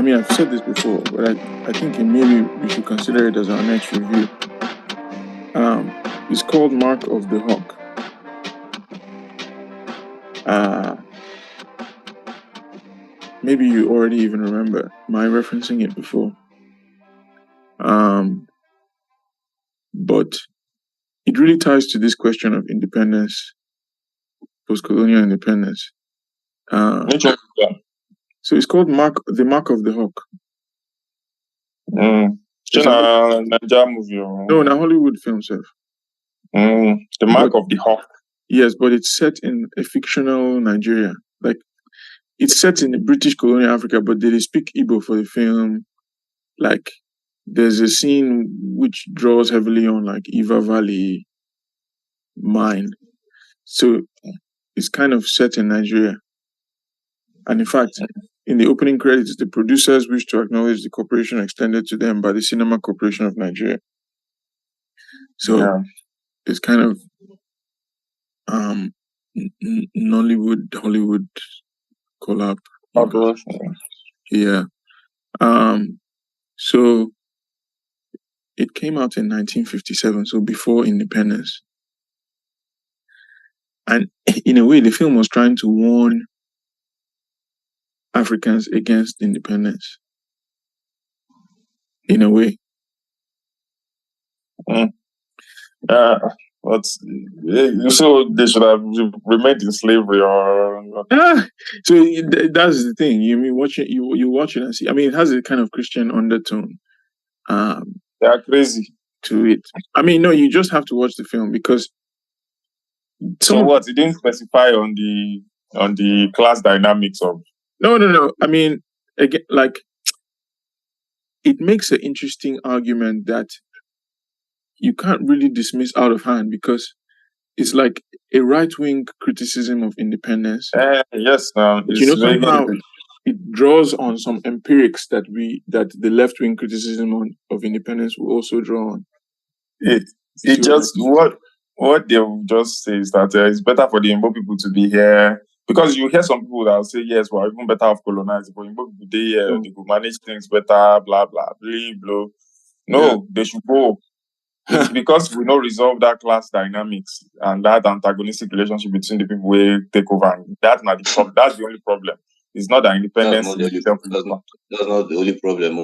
mean, I've said this before, but I think maybe we should consider it as our next review. It's called Mark of the Hawk. Maybe you already even remember my referencing it before. But it really ties to this question of independence, post-colonial independence. So it's called the Mark of the Hawk. It's a Nigeria movie. No, a Hollywood film, sir. The Mark of the Hawk. Yes, but it's set in a fictional Nigeria. Like, it's set in the British colonial Africa, but they speak Igbo for the film. Like, there's a scene which draws heavily on, like, Iva Valley mine. So it's kind of set in Nigeria. And in fact, in the opening credits, the producers wish to acknowledge the cooperation extended to them by the Cinema Corporation of Nigeria. So it's kind of Nollywood, Hollywood collab. Yeah. So it came out in 1957, so before independence. And in a way, the film was trying to warn Africans against independence. In a way. But so they should have remained in slavery, or so that's the thing. You mean you watch it and see. I mean, it has a kind of Christian undertone. They are crazy to it. I mean, no, you just have to watch the film because. So what? It didn't specify on the class dynamics of. No. I mean, again, like, it makes an interesting argument that you can't really dismiss out of hand because it's like a right-wing criticism of independence. Yes, somehow it draws on some empirics that the left-wing criticism of independence will also draw on. What they will just say is that it's better for the Igbo people to be here, because you hear some people that will say, yes, we're even better off colonizing, but Igbo people, they could manage things better, blah, blah, blah, blah. No, they should go. It's because we don't resolve that class dynamics and that antagonistic relationship between the people we take over. That's not the problem. That's the only problem. It's not that independence. That's not the only problem.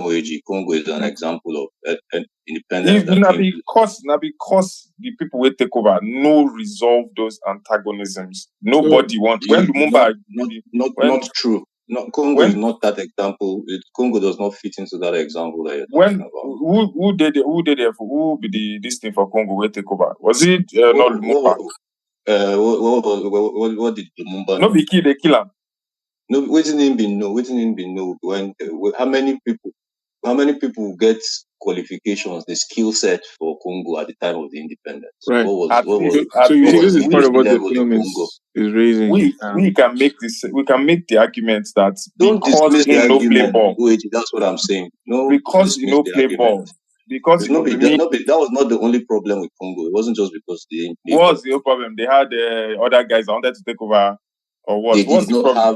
Congo is an example of independence. Because the people will take over no resolve those antagonisms. Nobody wants. When Lumumba, not true. No, Congo is not that example. Congo does not fit into that example that you're talking about. Who be this thing for Congo will take over? Was it not Lumumba? What did Lumumba? No, they kill him. No, waiting in be no. When how many people get qualifications, the skill set for Congo at the time of the independence? Right. So you see, this is part of what the film is raising. We can make this. We can make the argument that don't because he no play ball. That's what I'm saying. No, because he no play ball. Because that was not the only problem with Congo. It wasn't just because what was the problem? They had other guys that wanted to take over. Or what?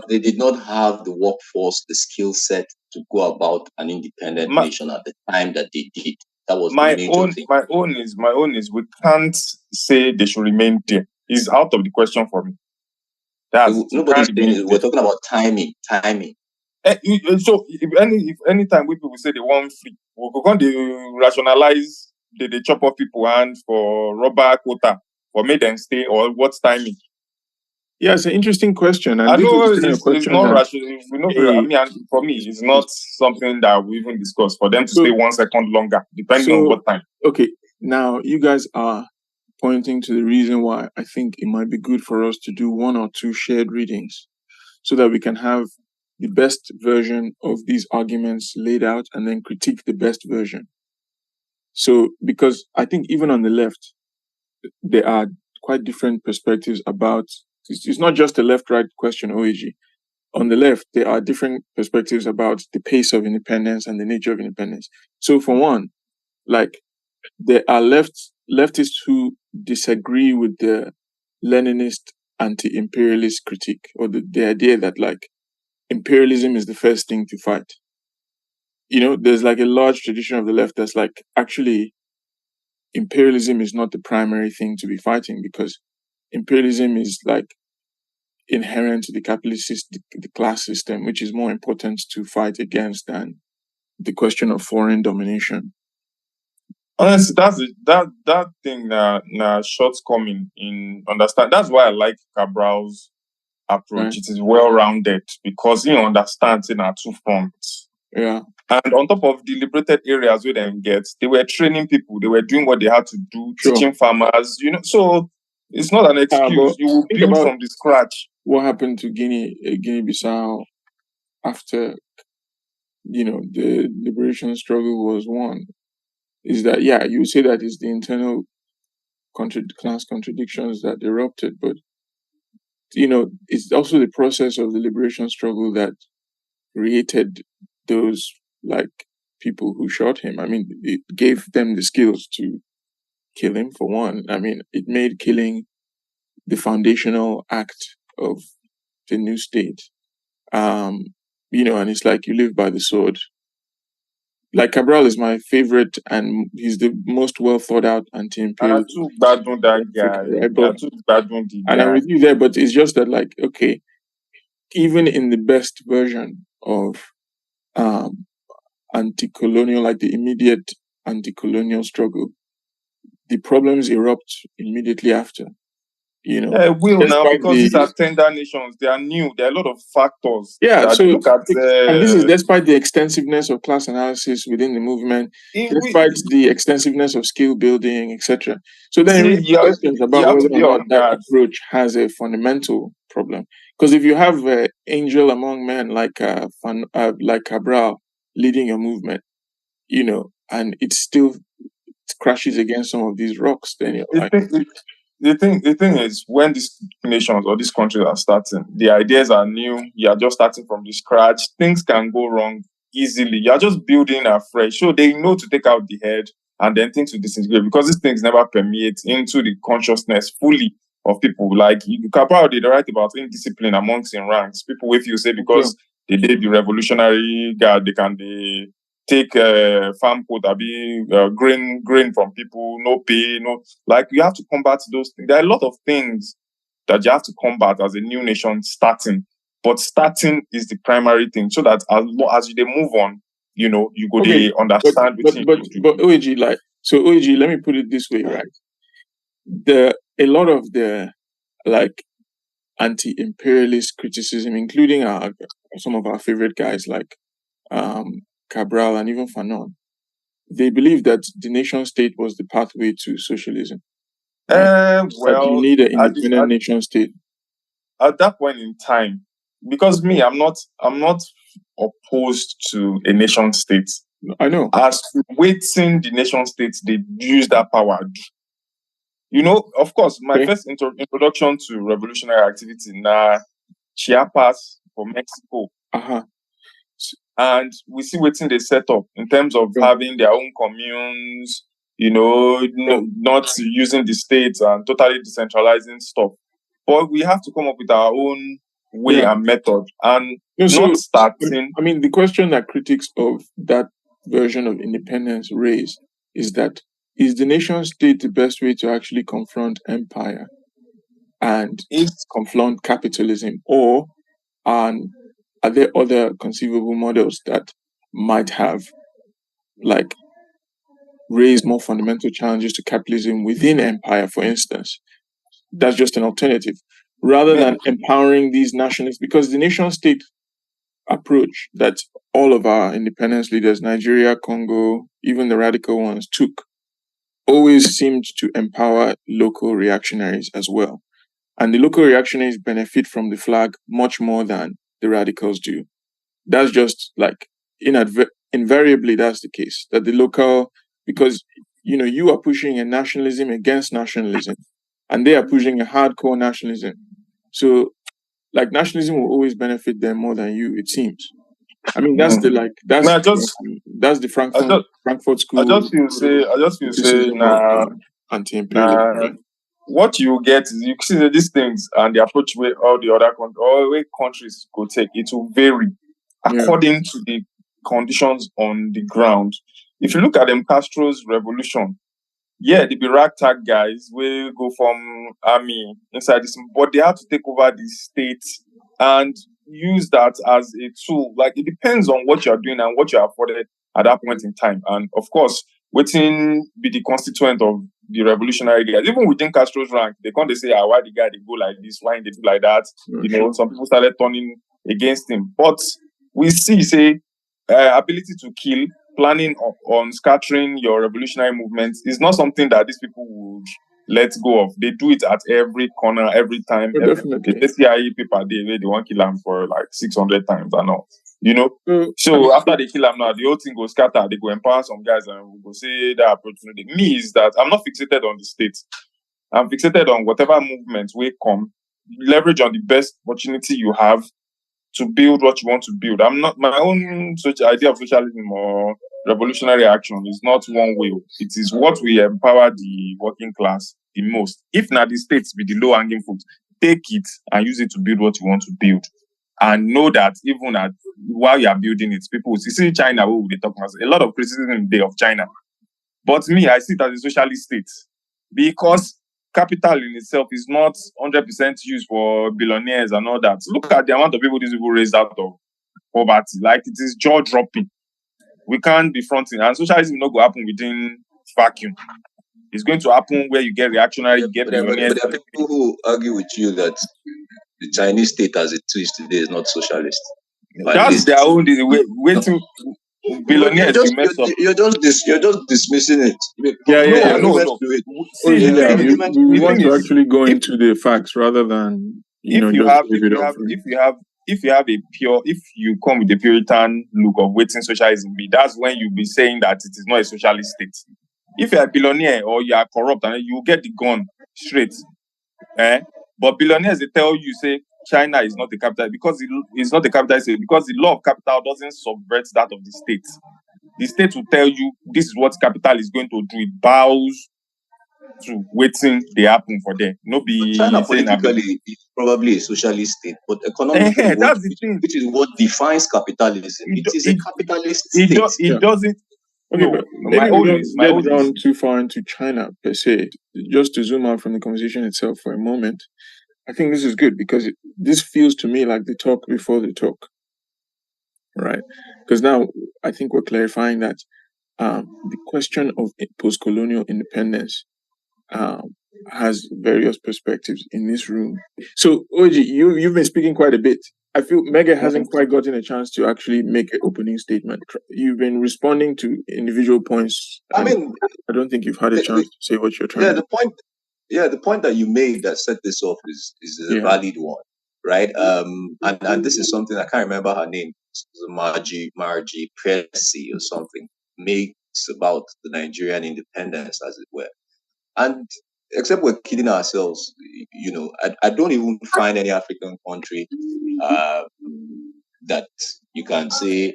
They did not have the workforce, the skill set to go about an independent nation at the time that they did. That was my the major thing. My own is we can't say they should remain there. It's out of the question for me. Nobody's saying we're talking about timing. So if anytime people say they want free, we're going to rationalize they chop off people hands for rubber quota or make them stay, or what's timing? Yeah, it's an interesting question. And I know it's not rational. For me, it's not something that we even discuss. For them to stay 1 second longer, depending on what time. Okay, now you guys are pointing to the reason why I think it might be good for us to do 1 or 2 shared readings so that we can have the best version of these arguments laid out and then critique the best version. So, because I think even on the left, there are quite different perspectives about. It's not just a left-right question, OAG. On the left, there are different perspectives about the pace of independence and the nature of independence. So for one, like, there are leftists who disagree with the Leninist anti-imperialist critique, or the idea that, like, imperialism is the first thing to fight. there's like a large tradition of the left that's like, actually, imperialism is not the primary thing to be fighting, because imperialism is like inherent to the capitalist system, the class system, which is more important to fight against than the question of foreign domination. Honestly, that thing na shortcoming in understand. That's why I like Cabral's approach. Right. It is well rounded because he understands in our two fronts. Yeah. And on top of the liberated areas where they get, they were training people, they were doing what they had to do, Sure. teaching farmers, so it's not an excuse. But You will think build about from the scratch. what happened to Guinea-Bissau after the liberation struggle was won. Is that, yeah, you say that it's the internal class contradictions that erupted, but it's also the process of the liberation struggle that created those, like, people who shot him. I mean, it gave them the skills to kill him, for one. I mean, it made killing the foundational act of the new state. And it's like you live by the sword. Like, Cabral is my favorite, and he's the most well thought out And I anti-imperialist too bad on that in Africa, guy. right? I But too bad on the and I'm guy. with you there, but it's just that, like, okay, even in the best version of um anti-colonial, like the immediate anti-colonial struggle, the problems erupt immediately after. Yeah, it will now Despite because these are the tender nations. They are new. There are a lot of factors Yeah, that so look at. and this is despite the extensiveness of class analysis within the movement, In despite we the extensiveness of skill building, etc. So then it see raises questions you about have to whether or be not on that guard. approach has a fundamental problem. Because if you have angel among men like like Cabral leading your movement, and it still crashes against some of these rocks, then you're The like, thing, the thing is, when these nations or these countries are starting, the ideas are new. You are just starting from the scratch. Things can go wrong easily. You are just building afresh, so they know to take out the head and then things will disintegrate because these things never permeate into the consciousness fully of people. Like Capra, they write about indiscipline amongst in ranks. People with you say sure. because they did the revolutionary guard, they take farm quota, be grain from people, no pay, no, like you have to combat those things. There are a lot of things that you have to combat as a new nation starting. But starting is the primary thing, so that as you they move on, you go Okay, they understand but what you but go do. but OAG, like, so OAG, let me put it this way, right? A lot of the, like, anti-imperialist criticism, including some of our favorite guys like Cabral and even Fanon, they believe that the nation state was the pathway to socialism, right? That you Well, need an at, the, independent nation state. at that point in time, because me, I'm not opposed to a nation state. I know. As to waiting the nation states, they use that power. Of course, my Okay. first introduction to revolutionary activity na Chiapas for Mexico. Uh-huh. And we see waiting they set up in terms of Sure. having their own communes, not using the states and totally decentralizing stuff. But we have to come up with our own way Yeah. and method and No, so not starting. I mean, the question that critics of that version of independence raise is that, is the nation state the best way to actually confront empire and It's confront capitalism, or are there other conceivable models that might have, like, raised more fundamental challenges to capitalism within empire, for instance? That's just an alternative, rather than empowering these nationalists, because the nation state approach that all of our independence leaders, Nigeria, Congo, even the radical ones, took, always seemed to empower local reactionaries as well. And the local reactionaries benefit from the flag much more than the radicals do. That's just like, invariably that's the case. That the local, because you are pushing a nationalism against nationalism, and they are pushing a hardcore nationalism. So, like, nationalism will always benefit them more than you, it seems. I mean, that's the, like, me, that's the Frankfurt I School just feel say criticism of anti-imperialism, nah, right? what you get is you see that these things and the approach where all the other countries, all way countries go take, it will vary Yeah. according to the conditions on the ground. If you look at Castro's revolution, yeah, they be ragtag guys will go from army inside this, but they have to take over the state and use that as a tool. Like, it depends on what you're doing and what you're afforded at that point in time. And of course, waiting be the constituent of the revolutionary guys. Even within Castro's rank, they can't say, why the guy they go like this, why they do like that. Some people started turning against him. But we see, say, ability to kill, planning on scattering your revolutionary movements is not something that these people would let go of. They do it at every corner, every time. Definitely. The CIA people, they want to kill them for like 600 times and all. So after they kill them now, the whole thing goes scatter. They go empower some guys and we go say that opportunity. Me is that I'm not fixated on the state. I'm fixated on whatever movement will come. Leverage on the best opportunity you have to build what you want to build. I'm not, my own idea of socialism or revolutionary action is not one way. It is what we empower the working class the most. If not the states with the low hanging fruit, take it and use it to build what you want to build. And know that even while you are building it, people will see China, who they talk about. A lot of criticism day of China. But me, I see it as a socialist state. Because capital in itself is not 100% used for billionaires and all that. Look at the amount of people these people raised out of poverty. Like, it is jaw-dropping. We can't be fronting. And socialism not going to happen within vacuum. It's going to happen where you get reactionary, you get billionaires. But there are people who argue with you that the Chinese state as it is today is not socialist. That's their own way to billionaires. You're just dismissing it. No. See, we want to actually go into the facts rather than if you come with a Puritan look of waiting socialism be, that's when you'll be saying that it is not a socialist state. If you're a billionaire or you are corrupt, and you get the gun straight. But billionaires, they tell you, say, China is not the capital because it's not the capital state, because the law of capital doesn't subvert that of the state. The state will tell you this is what capital is going to do. It bows to waiting they happen for them. No be China politically is probably a socialist state, but economically, that's the thing. Which is what defines capitalism. It is a capitalist state. It doesn't. Okay, but maybe we don't get drawn too far into China per se. Just to zoom out from the conversation itself for a moment, I think this is good because this feels to me like the talk before the talk, right? Because now I think we're clarifying that the question of post-colonial independence has various perspectives in this room. So, Oji, you've been speaking quite a bit. I feel Mega hasn't quite gotten a chance to actually make an opening statement. You've been responding to individual points. I don't think you've had a chance to say what you're trying to do. The point that you made that set this off is a valid one, right? And this is something I can't remember her name. Margie Pressy or something makes about the Nigerian independence, as it were. And except we're kidding ourselves, I don't even find any African country that you can say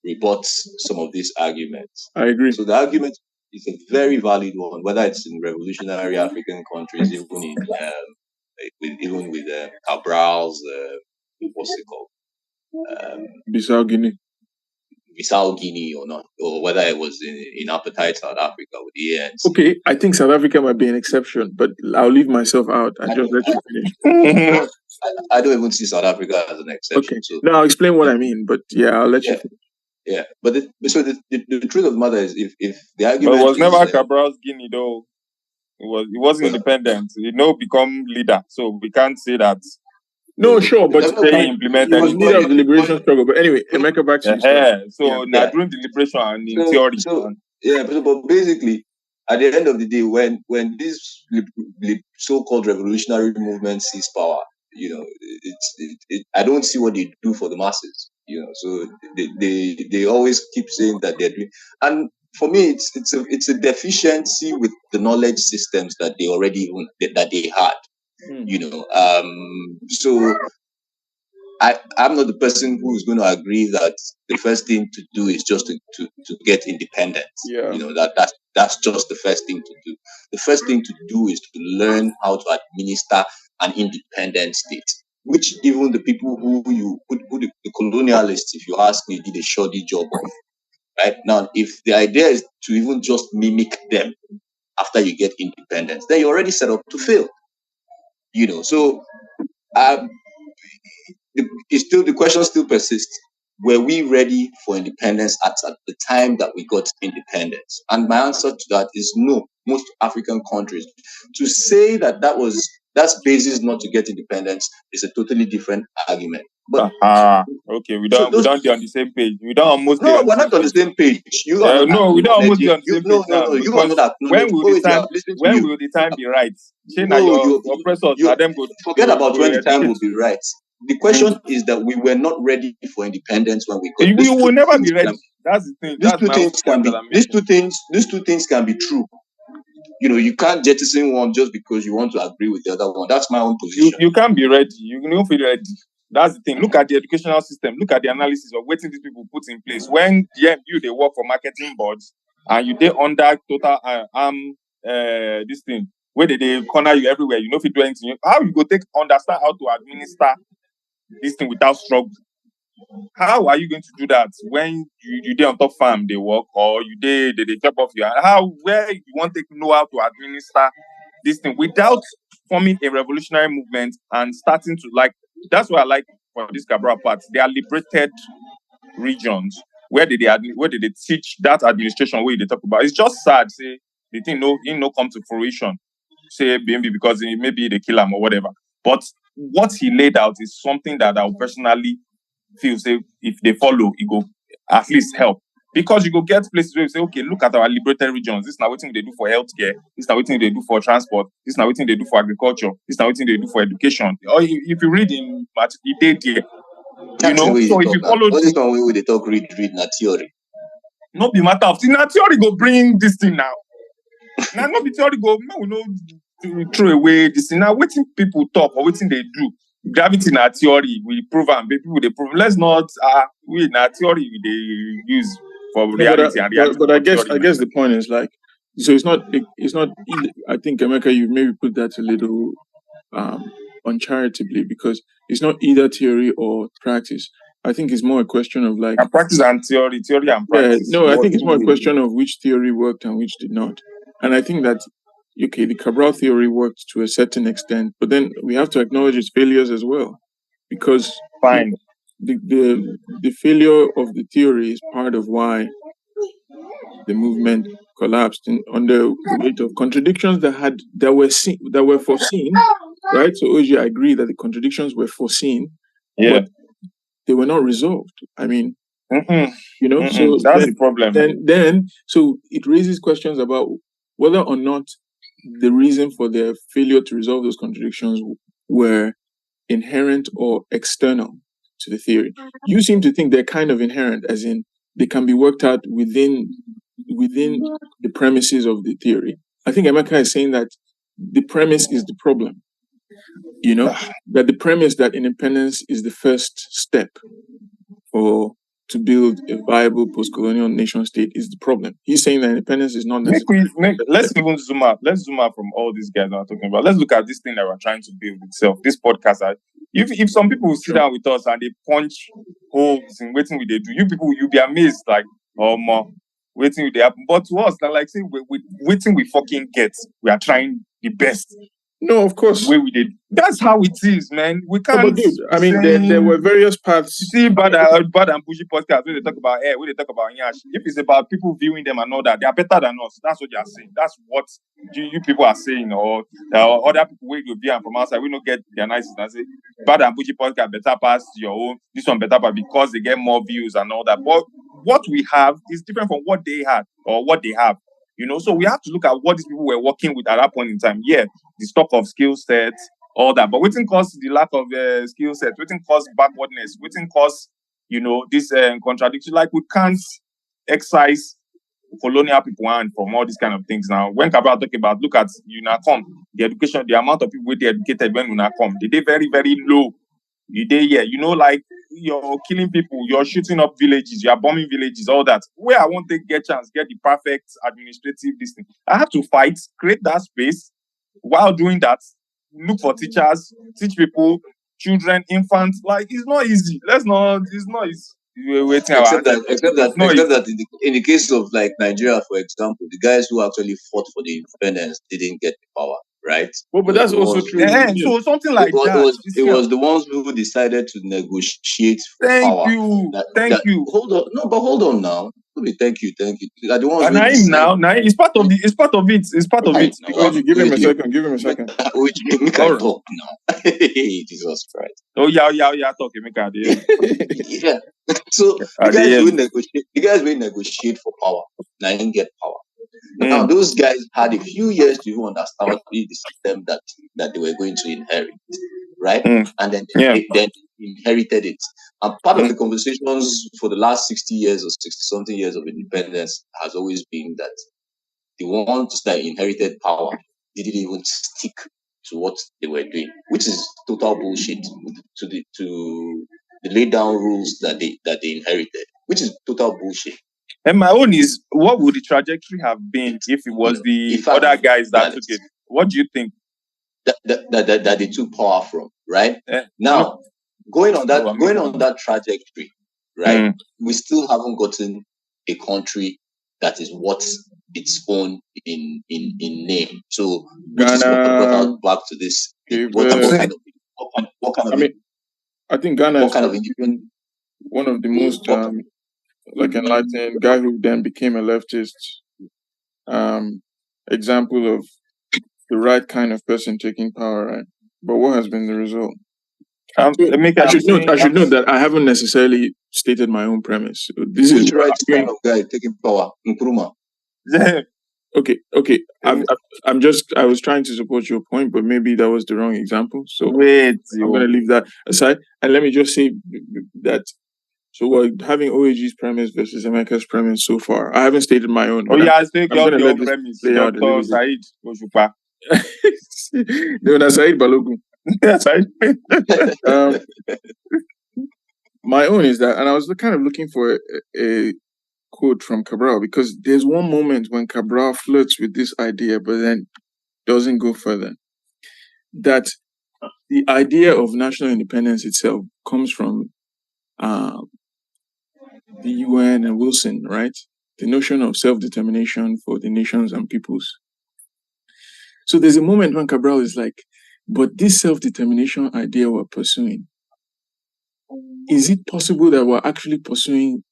rebuts some of these arguments. I agree. So the argument is a very valid one, whether it's in revolutionary African countries, even with Cabral's, what's it called? Bissau Guinea or not, or whether it was in apartheid South Africa with the ANC. Okay, I think South Africa might be an exception, but I'll leave myself out and just let you finish. I don't even see South Africa as an exception. Okay, now I'll explain what I mean, but I'll let you finish. Yeah, but the truth of the matter is, if the argument, but it was never Cabral's Guinea though. It was independent. Become leader, so we can't say that. No, sure, but they implemented it was leader of the liberation struggle. But anyway, Emeka, back to you. Now during the liberation and in theory. But basically, at the end of the day, when this so-called revolutionary movement sees power, I don't see what they do for the masses. So they always keep saying that they're doing, and for me, it's a deficiency with the knowledge systems that they already that they had. So I'm not the person who is going to agree that the first thing to do is just to get independence. That's just the first thing to do. The first thing to do is to learn how to administer an independent state. which even the people who the colonialists, if you ask me, did a shoddy job of. Right now, if the idea is to even just mimic them after you get independence, then you're already set up to fail. So um, the question still persists. Were we ready for independence at the time that we got independence? And my answer to that is no. Most African countries. To say that's basis not to get independence is a totally different argument. But okay, we so don't be on the same page. We don't almost be no, on the we're same not on the page. same page. You are not No, we don't almost be acknowledging. on the same page now. No. You are Because not acknowledging. when will the time be right? Shey You your oppressors, you them go forget about when the time educate will be you. right. The question is that we were not ready for independence when we got We will never be ready. That's the thing. That's my own point that I'm making. these two things can be true. You can't jettison one just because you want to agree with the other one. That's my own position. You can't be ready. You don't feel ready. That's the thing. Look at the educational system. Look at the analysis of what these people put in place. When they work for marketing boards and you they under total this thing where they corner you everywhere. You know if you do anything. How you go understand how to administer this thing without struggle? How are you going to do that when you dey on top farm they work or they chop off your hand? Where you want to know how to administer this thing without forming a revolutionary movement and starting to that's what I like for this Cabral part. They are liberated regions where they teach that administration where they talk about. It's just sad, say the thing no come to fruition. Say maybe because maybe they kill him or whatever. But what he laid out is something that I would personally feel say if they follow, it go at least help. Because you go get places where you say, okay, look at our liberated regions. This is now what they do for healthcare. This is now what they do for transport. This is now what they do for agriculture. This is now what they do for education. Or if you read in it there, so if you follow all this one way they talk read na theory. No be matter of now theory go bring this thing now. Now not be theory go we know to throw away this thing. Now waiting people talk or waiting they do. Gravity na theory we prove and people they prove. Let's not we na theory we they use for reality and reality. But I guess the point is so it's not I think Emeka you maybe put that a little uncharitably because it's not either theory or practice. I think it's more a question of practice and theory and practice. Yeah, no, I think it's more a question of which theory worked and which did not. And I think that the Cabral theory worked to a certain extent, but then we have to acknowledge its failures as well. Because the failure of the theory is part of why the movement collapsed under the weight of contradictions that were foreseen, right? So OG, I agree that the contradictions were foreseen, but they were not resolved. I mean, so that's the problem. Then so it raises questions about whether or not the reason for their failure to resolve those contradictions were inherent or external to the theory. You seem to think they're kind of inherent, as in they can be worked out within the premises of the theory. I think Emeka is saying that the premise is the problem. That the premise that independence is the first step to build a viable post-colonial nation state is the problem. He's saying that independence is not necessary. Let's even zoom out. Let's zoom out from all these guys that are talking about. Let's look at this thing that we're trying to build itself. This podcast. If some people will sit down with us and they punch holes in waiting with they do, you people you'll be amazed more waiting with they happen. But to us, say we waiting we fucking get. We are trying the best. No, of course. Way we did. That's how it is, man. We can't. No, but dude, I mean, there were various paths. You see, bad and pushy podcasts where they talk about where they talk about Nyash. If it's about people viewing them and all that, they are better than us. That's what they are saying. That's what you people are saying, or other people where you view from outside. We don't get the analysis and say bad and pushy podcast better pass your own. This one better, but because they get more views and all that. But what we have is different from what they had or what they have. So we have to look at what these people were working with at that point in time. Yeah, the stock of skill sets, all that. But what cause the lack of skill set? What cause backwardness? What cause, this contradiction? We can't excise colonial people and from all these kind of things. Now, when Cabral talk about, look at UNACOM, the education, the amount of people they educated when UNACOM, they very, very low. You're killing people, you're shooting up villages, you're bombing villages, all that. Where I want to get the perfect administrative this thing. I have to fight, create that space. While doing that, look for teachers, teach people, children, infants. Like, it's not easy. It's not easy. We're waiting except our that in the case of like Nigeria, for example, the guys who actually fought for the independence didn't get the power, right? Well, but that's also true. So something like that. It was the ones who decided to negotiate for Thank power. Thank you. Hold on, no, but hold on now. Thank you. Are the ones And now it's part of it. It's part of it. Give him a second. Which make I talk now. Jesus Christ. Oh yeah, talking, make I hear. Yeah. So the guys will negotiate for power. Now didn't get power. Now those guys had a few years to even understand the system that they were going to inherit, right? And then they inherited it. And part of the conversations for the last 60 years or 60-something years of independence has always been that the ones that inherited power didn't even stick to what they were doing, which is total bullshit. To the laid down rules that they inherited, which is total bullshit. And my own is, what would the trajectory have been if it was the other guys that took it? What do you think? That they took power from, right? Now, going on that trajectory, right? We still haven't gotten a country that is what's its own in name. So, which is what brought us back to this. What kind of? I think Ghana is kind of independent. One of the most enlightened guy who then became a leftist example of the right kind of person taking power, right? But what has been the result? I should note that I haven't necessarily stated my own premise. This is the right kind of guy taking power. Nkrumah. Okay. I was trying to support your point, but maybe that was the wrong example. So I'm going to leave that aside. And let me just say that, so we're having OAG's premise versus Emeka's premise so far. I haven't stated my own. I'm going to let premise. Play out Dr. Said Oshupa. No, that's Said Balogun. My own is that, and I was kind of looking for a quote from Cabral, because there's one moment when Cabral flirts with this idea but then doesn't go further, that the idea of national independence itself comes from the UN and Wilson, right? The notion of self-determination for the nations and peoples. So there's a moment when Cabral is like, but this self-determination idea we're pursuing, is it possible that we're actually pursuing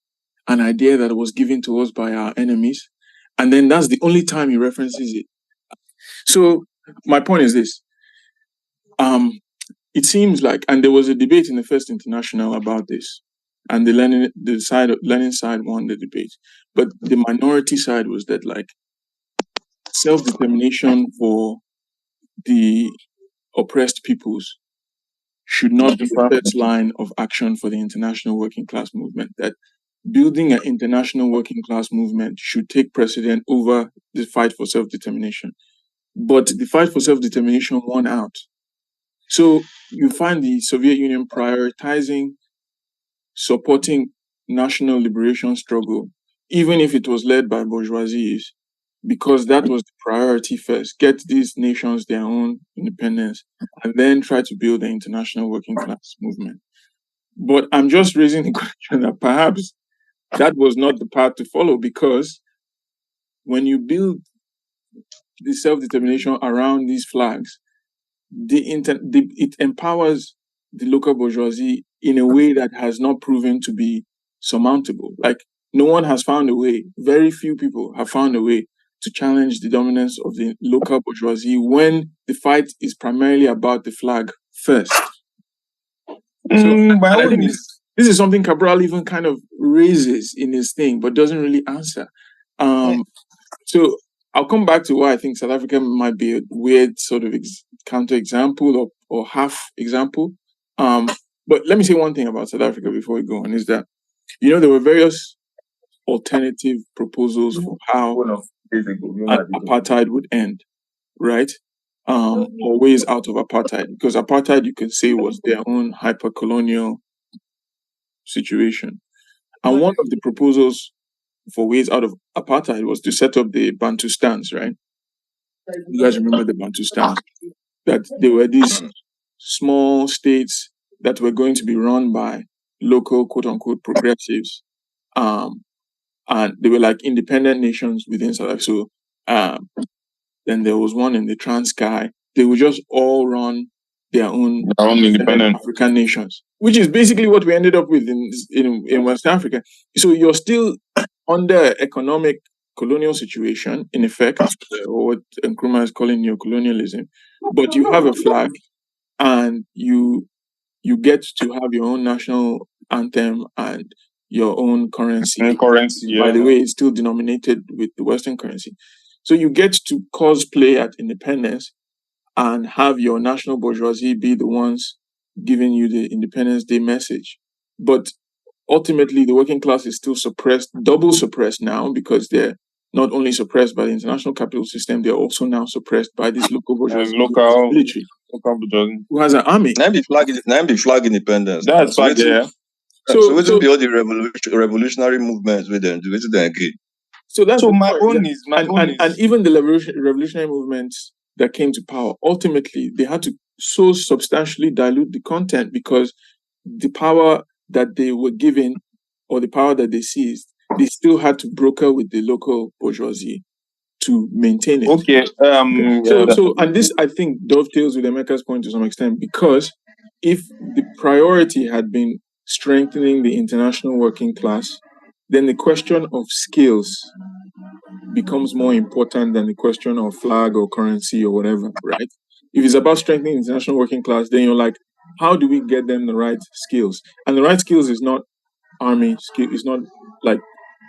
an idea that was given to us by our enemies? And then that's the only time he references it. So my point is this. It seems like, and there was a debate in the First International about this, and the Lenin side won the debate. But the minority side was that, like, self-determination for the oppressed peoples should not be the first line of action for the international working class movement. That building an international working class movement should take precedent over the fight for self-determination. But the fight for self-determination won out. So you find the Soviet Union prioritizing supporting national liberation struggle, even if it was led by bourgeoisie, because that was the priority first. Get these nations their own independence and then try to build an international working class movement. But I'm just raising the question that perhaps that was not the path to follow, because when you build the self-determination around these flags, it empowers the local bourgeoisie in a way that has not proven to be surmountable. Like, no one has found a way, very few people have found a way to challenge the dominance of the local bourgeoisie when the fight is primarily about the flag first. This is something Cabral even kind of raises in his thing, but doesn't really answer. So I'll come back to why I think South Africa might be a weird sort of counter-example or half example. But let me say one thing about South Africa before we go on, is that, there were various alternative proposals for how apartheid would end, right? Or ways out of apartheid, because apartheid, you could say, was their own hyper-colonial situation. And one of the proposals for ways out of apartheid was to set up the Bantustans, right? You guys remember the Bantustans? That they were these small states that were going to be run by local quote unquote progressives. And they were like independent nations within South Africa. So then there was one in the Transkei. They would just all run their own independent African nations, which is basically what we ended up with in West Africa. So you're still under economic colonial situation, in effect, or what Nkrumah is calling neocolonialism, but you have a flag and you get to have your own national anthem and your own currency. currency. By the way, it's still denominated with the Western currency. So you get to cosplay at independence and have your national bourgeoisie be the ones giving you the Independence Day message. But ultimately, the working class is still suppressed, double suppressed now, because they're not only suppressed by the international capital system, they're also now suppressed by this local bourgeoisie, local military, bourgeoisie, who has an army. Name the flag independence. That's flag, yeah. So it will be all the revolutionary movements with them. Again. So that's my own is and even the revolutionary movements that came to power, ultimately they had to so substantially dilute the content because the power that they were given or the power that they seized, they still had to broker with the local bourgeoisie to maintain it. Okay. So and this I think dovetails with Emeka's point to some extent, because if the priority had been strengthening the international working class, then the question of skills becomes more important than the question of flag or currency or whatever, right? If it's about strengthening the international working class, then you're like, how do we get them the right skills? And the right skills is not army skill, it's not like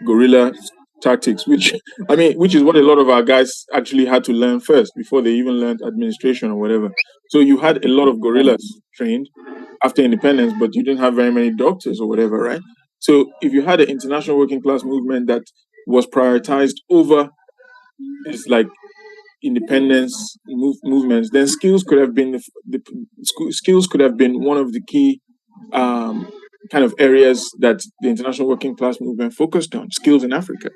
guerrilla tactics, which is what a lot of our guys actually had to learn first before they even learned administration or whatever. So you had a lot of guerrillas trained after independence, but you didn't have very many doctors or whatever, right? So if you had an international working class movement that was prioritized over is like independence movements, then skills could have been skills could have been one of the key kind of areas that the international working class movement focused on, skills in Africa.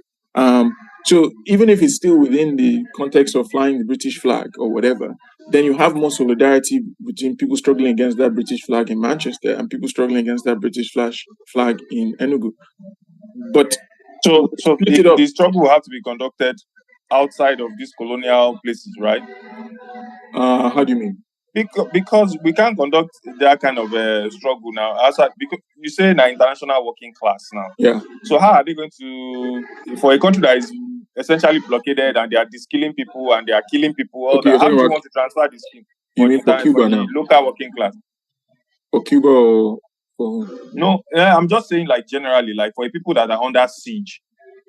So even if it's still within the context of flying the British flag or whatever, then you have more solidarity between people struggling against that British flag in Manchester and people struggling against that British flag in Enugu. But so the struggle will have to be conducted outside of these colonial places, right? How do you mean? Because we can't conduct that kind of struggle now outside, because you say in an international working class now. Yeah. So how are they going to, for a country that is essentially blockaded and they are de-skilling people and they are killing people, all that, how do you want to transfer the skill? You mean for Cuba now? Local working class. For Cuba or for... No, I'm just saying like generally, like for people that are under siege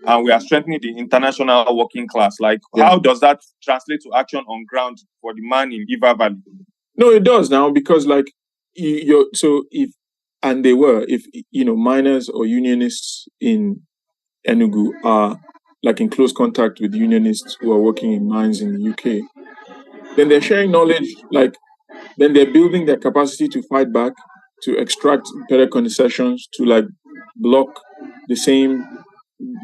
and we are strengthening the international working class, like how does that translate to action on ground for the man in Iva Valley? No, it does now, because like if miners or unionists in Enugu are like in close contact with unionists who are working in mines in the UK, then they're sharing knowledge, like then they're building their capacity to fight back, to extract better concessions, to like block the same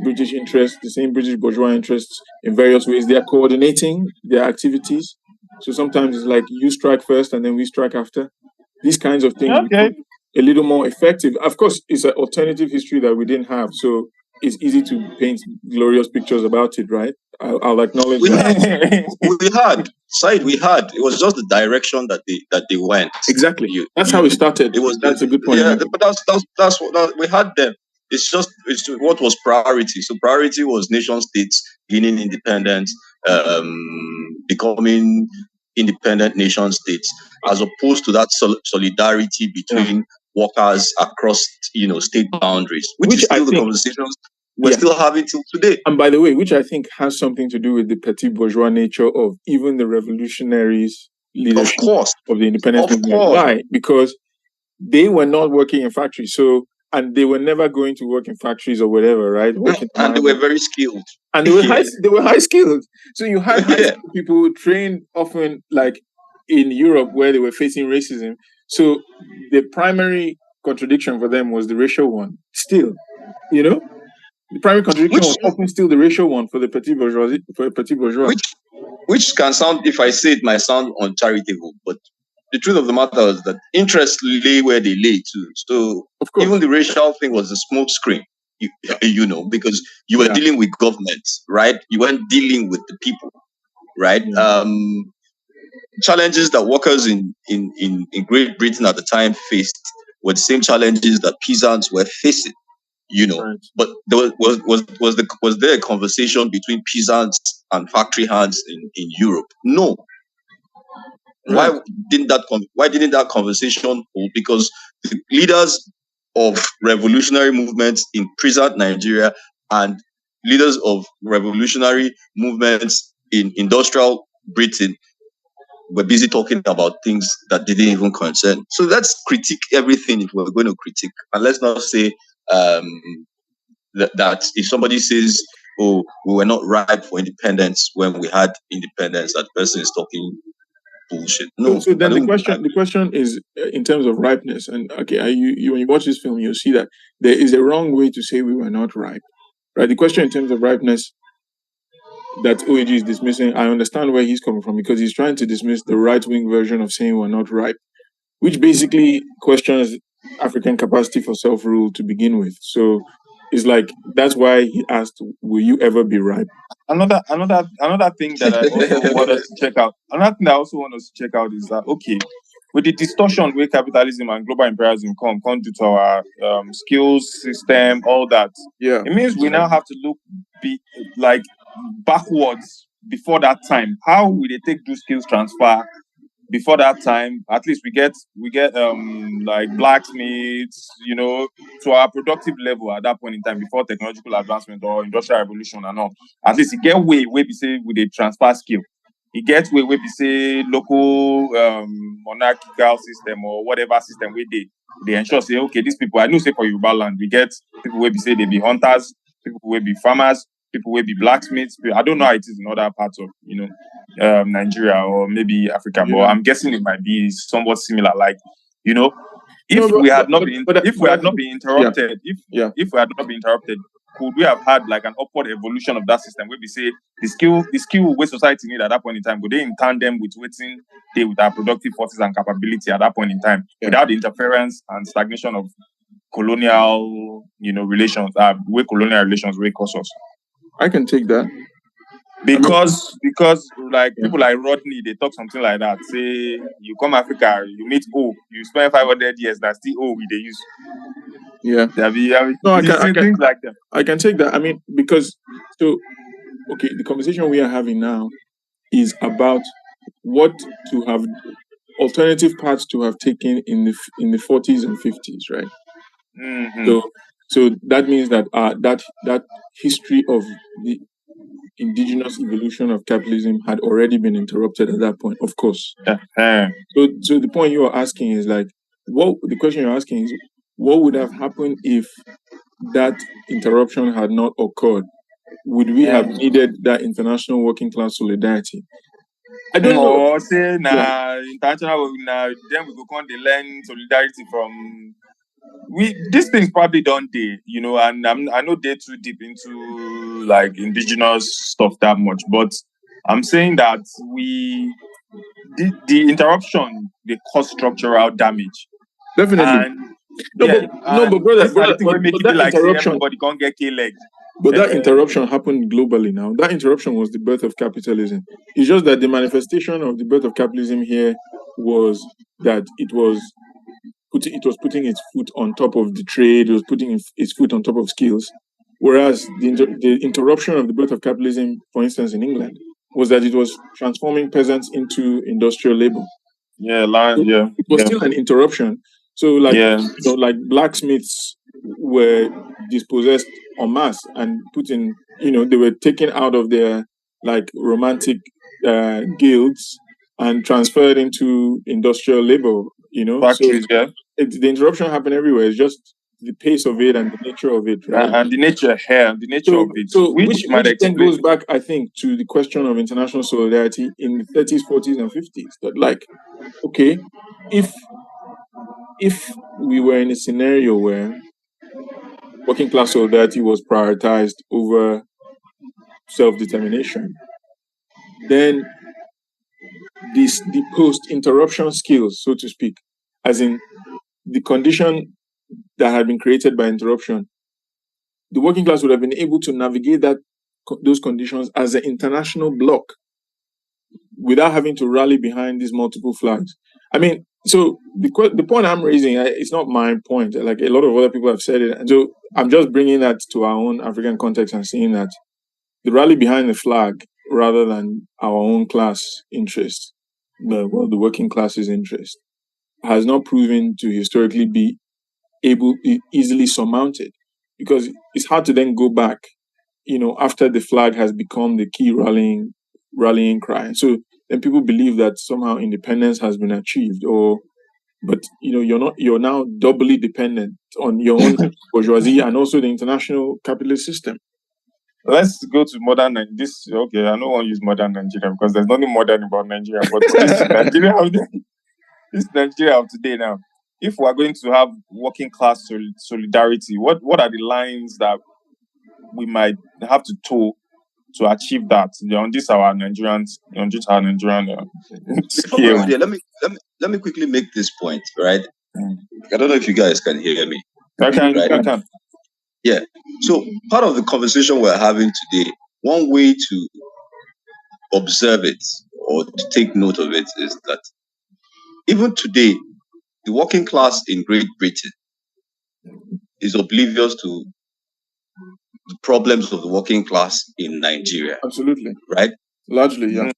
British interests, the same British bourgeois interests in various ways. They are coordinating their activities. So sometimes it's like you strike first and then we strike after. These kinds of things become a little more effective. Of course, it's an alternative history that we didn't have. So it's easy to paint glorious pictures about it, right? I'll acknowledge we had. It was just the direction that they went. Exactly. That's how it started. That's a good point. Yeah, but that's what we had them. It's what was priority. So priority was nation states gaining independence, becoming independent nation states, as opposed to that solidarity between workers across state boundaries, which is still the conversations we're still having till today. And by the way, which I think has something to do with the petit bourgeois nature of even the revolutionaries' leadership of the independence movement. Why? Because they were not working in factories, and they were never going to work in factories or whatever, right? And they were very skilled. And they were high skilled. So you had high skilled people trained often like in Europe where they were facing racism. So the primary contradiction for them was the racial one. Still, the primary contradiction was often still the racial one for the petit bourgeois. Which can sound, if I say it, might sound uncharitable, but the truth of the matter is that interests lay where they lay too. So Of course. even the racial thing was a smoke screen, because you were dealing with governments, right? You weren't dealing with the people, right? Challenges that workers in Great Britain at the time faced were the same challenges that peasants were facing, Right. But there was there a conversation between peasants and factory hands in Europe? No. Right. Why didn't that conversation hold? Because the leaders of revolutionary movements in peasant Nigeria and leaders of revolutionary movements in industrial Britain were busy talking about things that didn't even concern. So let's critique everything if we're going to critique, and let's not say that if somebody says, "Oh, we were not ripe for independence when we had independence," that person is talking bullshit. No. So then the question is in terms of ripeness. And okay, you when you watch this film, you'll see that there is a wrong way to say we were not ripe. Right. The question in terms of ripeness that OAG is dismissing, I understand where he's coming from, because he's trying to dismiss the right-wing version of saying we're not ripe, which basically questions African capacity for self-rule to begin with. So it's like, that's why he asked, will you ever be ripe? Another thing that I also want us to check out. Another thing that I also want us to check out is that, okay, with the distortion where capitalism and global imperialism come due to our skills system, all that. Yeah. It means we now have to look backwards before that time. How will they take do skills transfer before that time? At least we get like blacksmiths, to our productive level at that point in time before technological advancement or industrial revolution and all. At least it get way we say with a transfer skill. It gets way we say local monarchical system or whatever system where they ensure say, okay, these people, I know say for Yoruba land, we get people where we say they be hunters, people where be farmers, people where be blacksmiths. I don't know how it is in other parts of Nigeria or maybe Africa, but I'm guessing it might be somewhat similar. Like, if we had not been interrupted, if we had not been interrupted, could we have had like an upward evolution of that system where we say the skill where society need at that point in time, would they in tandem with waiting they with our productive forces and capability at that point in time, without the interference and stagnation of colonial, relations, way colonial relations will cause us. I can take that. Because like people like Rodney, they talk something like that. Say you come Africa, you meet O, you spend 500 years, that's still O we they use. Yeah. Things like that. I can take that. I mean, because okay, the conversation we are having now is about what to have alternative paths to have taken in the 40s and 50s, right? Mm-hmm. So that means that that history of the indigenous evolution of capitalism had already been interrupted at that point, of course. So the point you are asking is like, the question you're asking is, what would have happened if that interruption had not occurred? Would we have needed that international working class solidarity? I don't know. Or say international then we go come to learn solidarity from these things probably don't they, and I know they're too deep into like indigenous stuff that much, but I'm saying that the interruption they cause structural damage. Definitely. But brother, make it like everybody can't get K-leg. But that interruption happened globally now. That interruption was the birth of capitalism. It's just that the manifestation of the birth of capitalism here was that it was putting its foot on top of the trade, it was putting its foot on top of skills. Whereas the interruption of the birth of capitalism, for instance, in England, was that it was transforming peasants into industrial labor. It was still an interruption. So like blacksmiths were dispossessed en masse and put in, they were taken out of their like romantic guilds and transferred into industrial labor, Factories, so the interruption happened everywhere. It's just the pace of it and the nature of it, right? And the nature of it. So which then goes back, I think, to the question of international solidarity in the 30s, 40s, and 50s. That like, okay, if we were in a scenario where working class solidarity was prioritized over self-determination, then the post-interruption skills, so to speak, as in the condition that had been created by interruption, the working class would have been able to navigate those conditions as an international bloc without having to rally behind these multiple flags. I mean, so the point I'm raising, it's not my point. Like a lot of other people have said it, and so I'm just bringing that to our own African context and seeing that the rally behind the flag rather than our own class interest, the working class's interest, has not proven to historically be easily surmounted, because it's hard to then go back, after the flag has become the key rallying cry. So then people believe that somehow independence has been achieved, but you're now doubly dependent on your own bourgeoisie and also the international capitalist system. Let's go to modern Nigeria. Okay, I don't want to use modern Nigeria because there's nothing modern about Nigeria. But this Nigeria of today now. If we are going to have working class solidarity, what are the lines that we might have to toe to achieve that on this our Nigerian scale? Let me quickly make this point, right? I don't know if you guys can hear me. I can. Yeah. So part of the conversation we're having today, one way to observe it or to take note of it is that even today, the working class in Great Britain is oblivious to the problems of the working class in Nigeria. Absolutely. Right? Largely, yeah.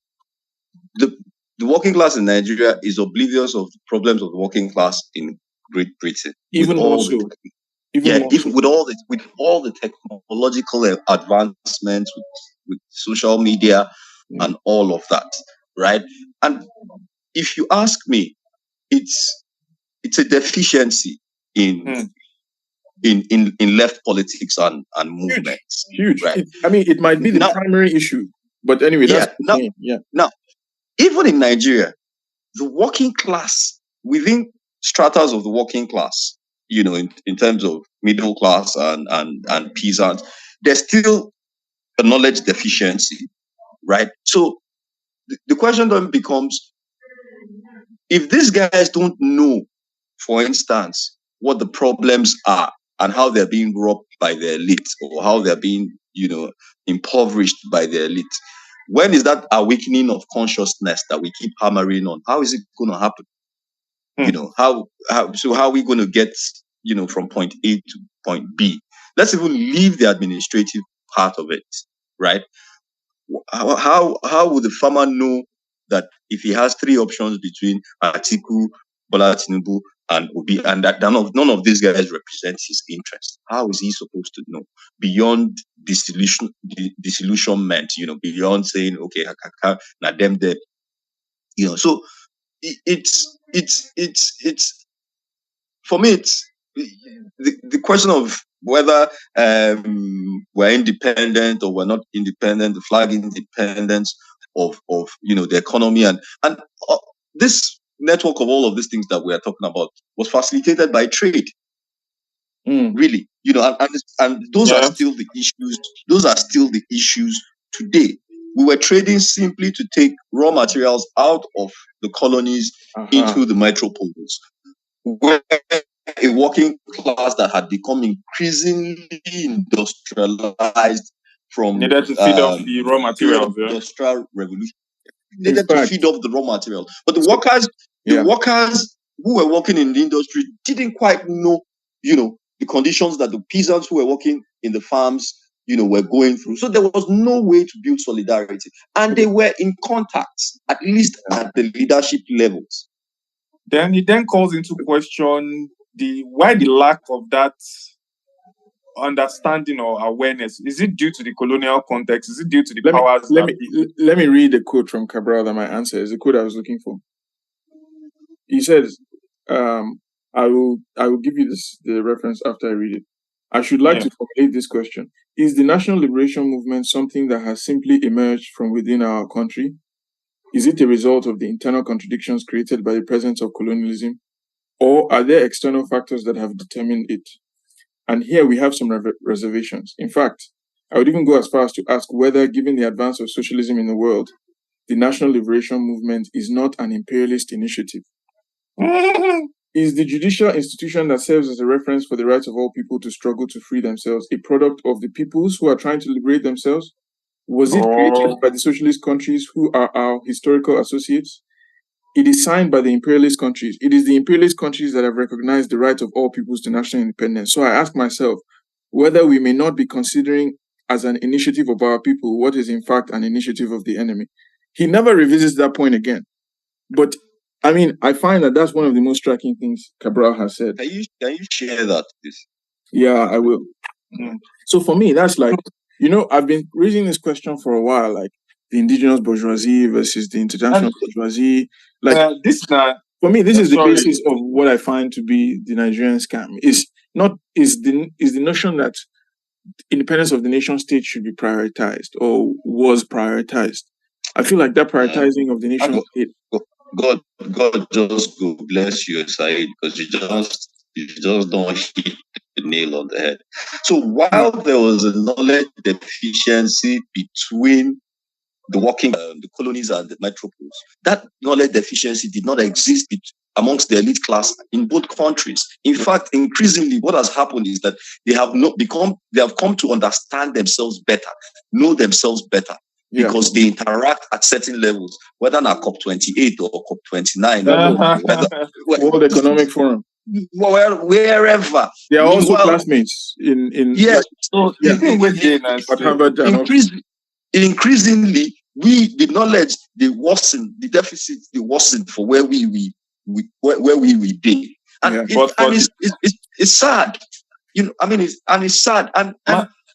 The working class in Nigeria is oblivious of the problems of the working class in Great Britain. Even more so. With all the technological advancements, with social media and all of that, right? And if you ask me, it's a deficiency in left politics and movements. Huge. Right? It might be the primary issue, but anyway, that's the thing. Yeah. Now, even in Nigeria, the working class, within stratas of the working class, in terms of middle class and peasants, there's still a knowledge deficiency, right? So the question then becomes, if these guys don't know, for instance, what the problems are and how they're being robbed by the elite or how they're being, impoverished by the elite, when is that awakening of consciousness that we keep hammering on? How is it going to happen? How are we going to get, from point A to point B? Let's even leave the administrative part of it, right? How would the farmer know that if he has three options between Atiku, Bola Tinubu, and Obi, and that none of these guys represent his interest? How is he supposed to know beyond disillusionment? Beyond saying, okay, na them there. So it's for me, it's the question of whether we're independent or we're not independent, the flag independence of the economy and this network of all of these things that we are talking about was facilitated by trade. Really, and those are still the issues. Those are still the issues today. We were trading simply to take raw materials out of the colonies into the metropoles, where a working class that had become increasingly industrialized from needed to feed off the raw materials, industrial revolution, needed to feed off the raw materials. But the workers who were working in the industry didn't quite know, the conditions that the peasants who were working in the farms, were going through. So there was no way to build solidarity. And they were in contact, at least at the leadership levels. Then it then calls into question why the lack of that understanding or awareness. Is it due to the colonial context? Is it due to the powers? Let me read a quote from Cabral that my answer is the quote I was looking for. He says, I will give you the reference after I read it. I should like to formulate this question. Is the national liberation movement something that has simply emerged from within our country? Is it a result of the internal contradictions created by the presence of colonialism? Or are there external factors that have determined it? And here we have some reservations. In fact, I would even go as far as to ask whether, given the advance of socialism in the world, the National Liberation Movement is not an imperialist initiative. Is the judicial institution that serves as a reference for the rights of all people to struggle to free themselves a product of the peoples who are trying to liberate themselves? Was it created by the socialist countries who are our historical associates? It is signed by the imperialist countries. It is the imperialist countries that have recognized the right of all peoples to national independence. So I ask myself whether we may not be considering as an initiative of our people what is in fact an initiative of the enemy. He never revisits that point again. But I mean, I find that that's one of the most striking things Cabral has said. Can you share that, please? Yeah, I will. So for me, that's like, I've been raising this question for a while, like the indigenous bourgeoisie versus the international bourgeoisie. Like for me, this is the basis of what I find to be the Nigerian scam. Is the notion that independence of the nation state should be prioritized or was prioritized. I feel like that prioritizing of the nation state. God just go bless you, Said, because you just don't hit the nail on the head. So while there was a knowledge deficiency between the colonies and the metropoles, that knowledge deficiency did not exist amongst the elite class in both countries. In fact, increasingly, what has happened is that they have come to understand themselves better, know themselves better. Yeah. Because they interact at certain levels, whether not COP28 or COP29, World Economic Forum, wherever. They are also classmates in yes. So increasingly, the knowledge they worsen, the deficits they worsen for where we be, and it's sad. It's sad. And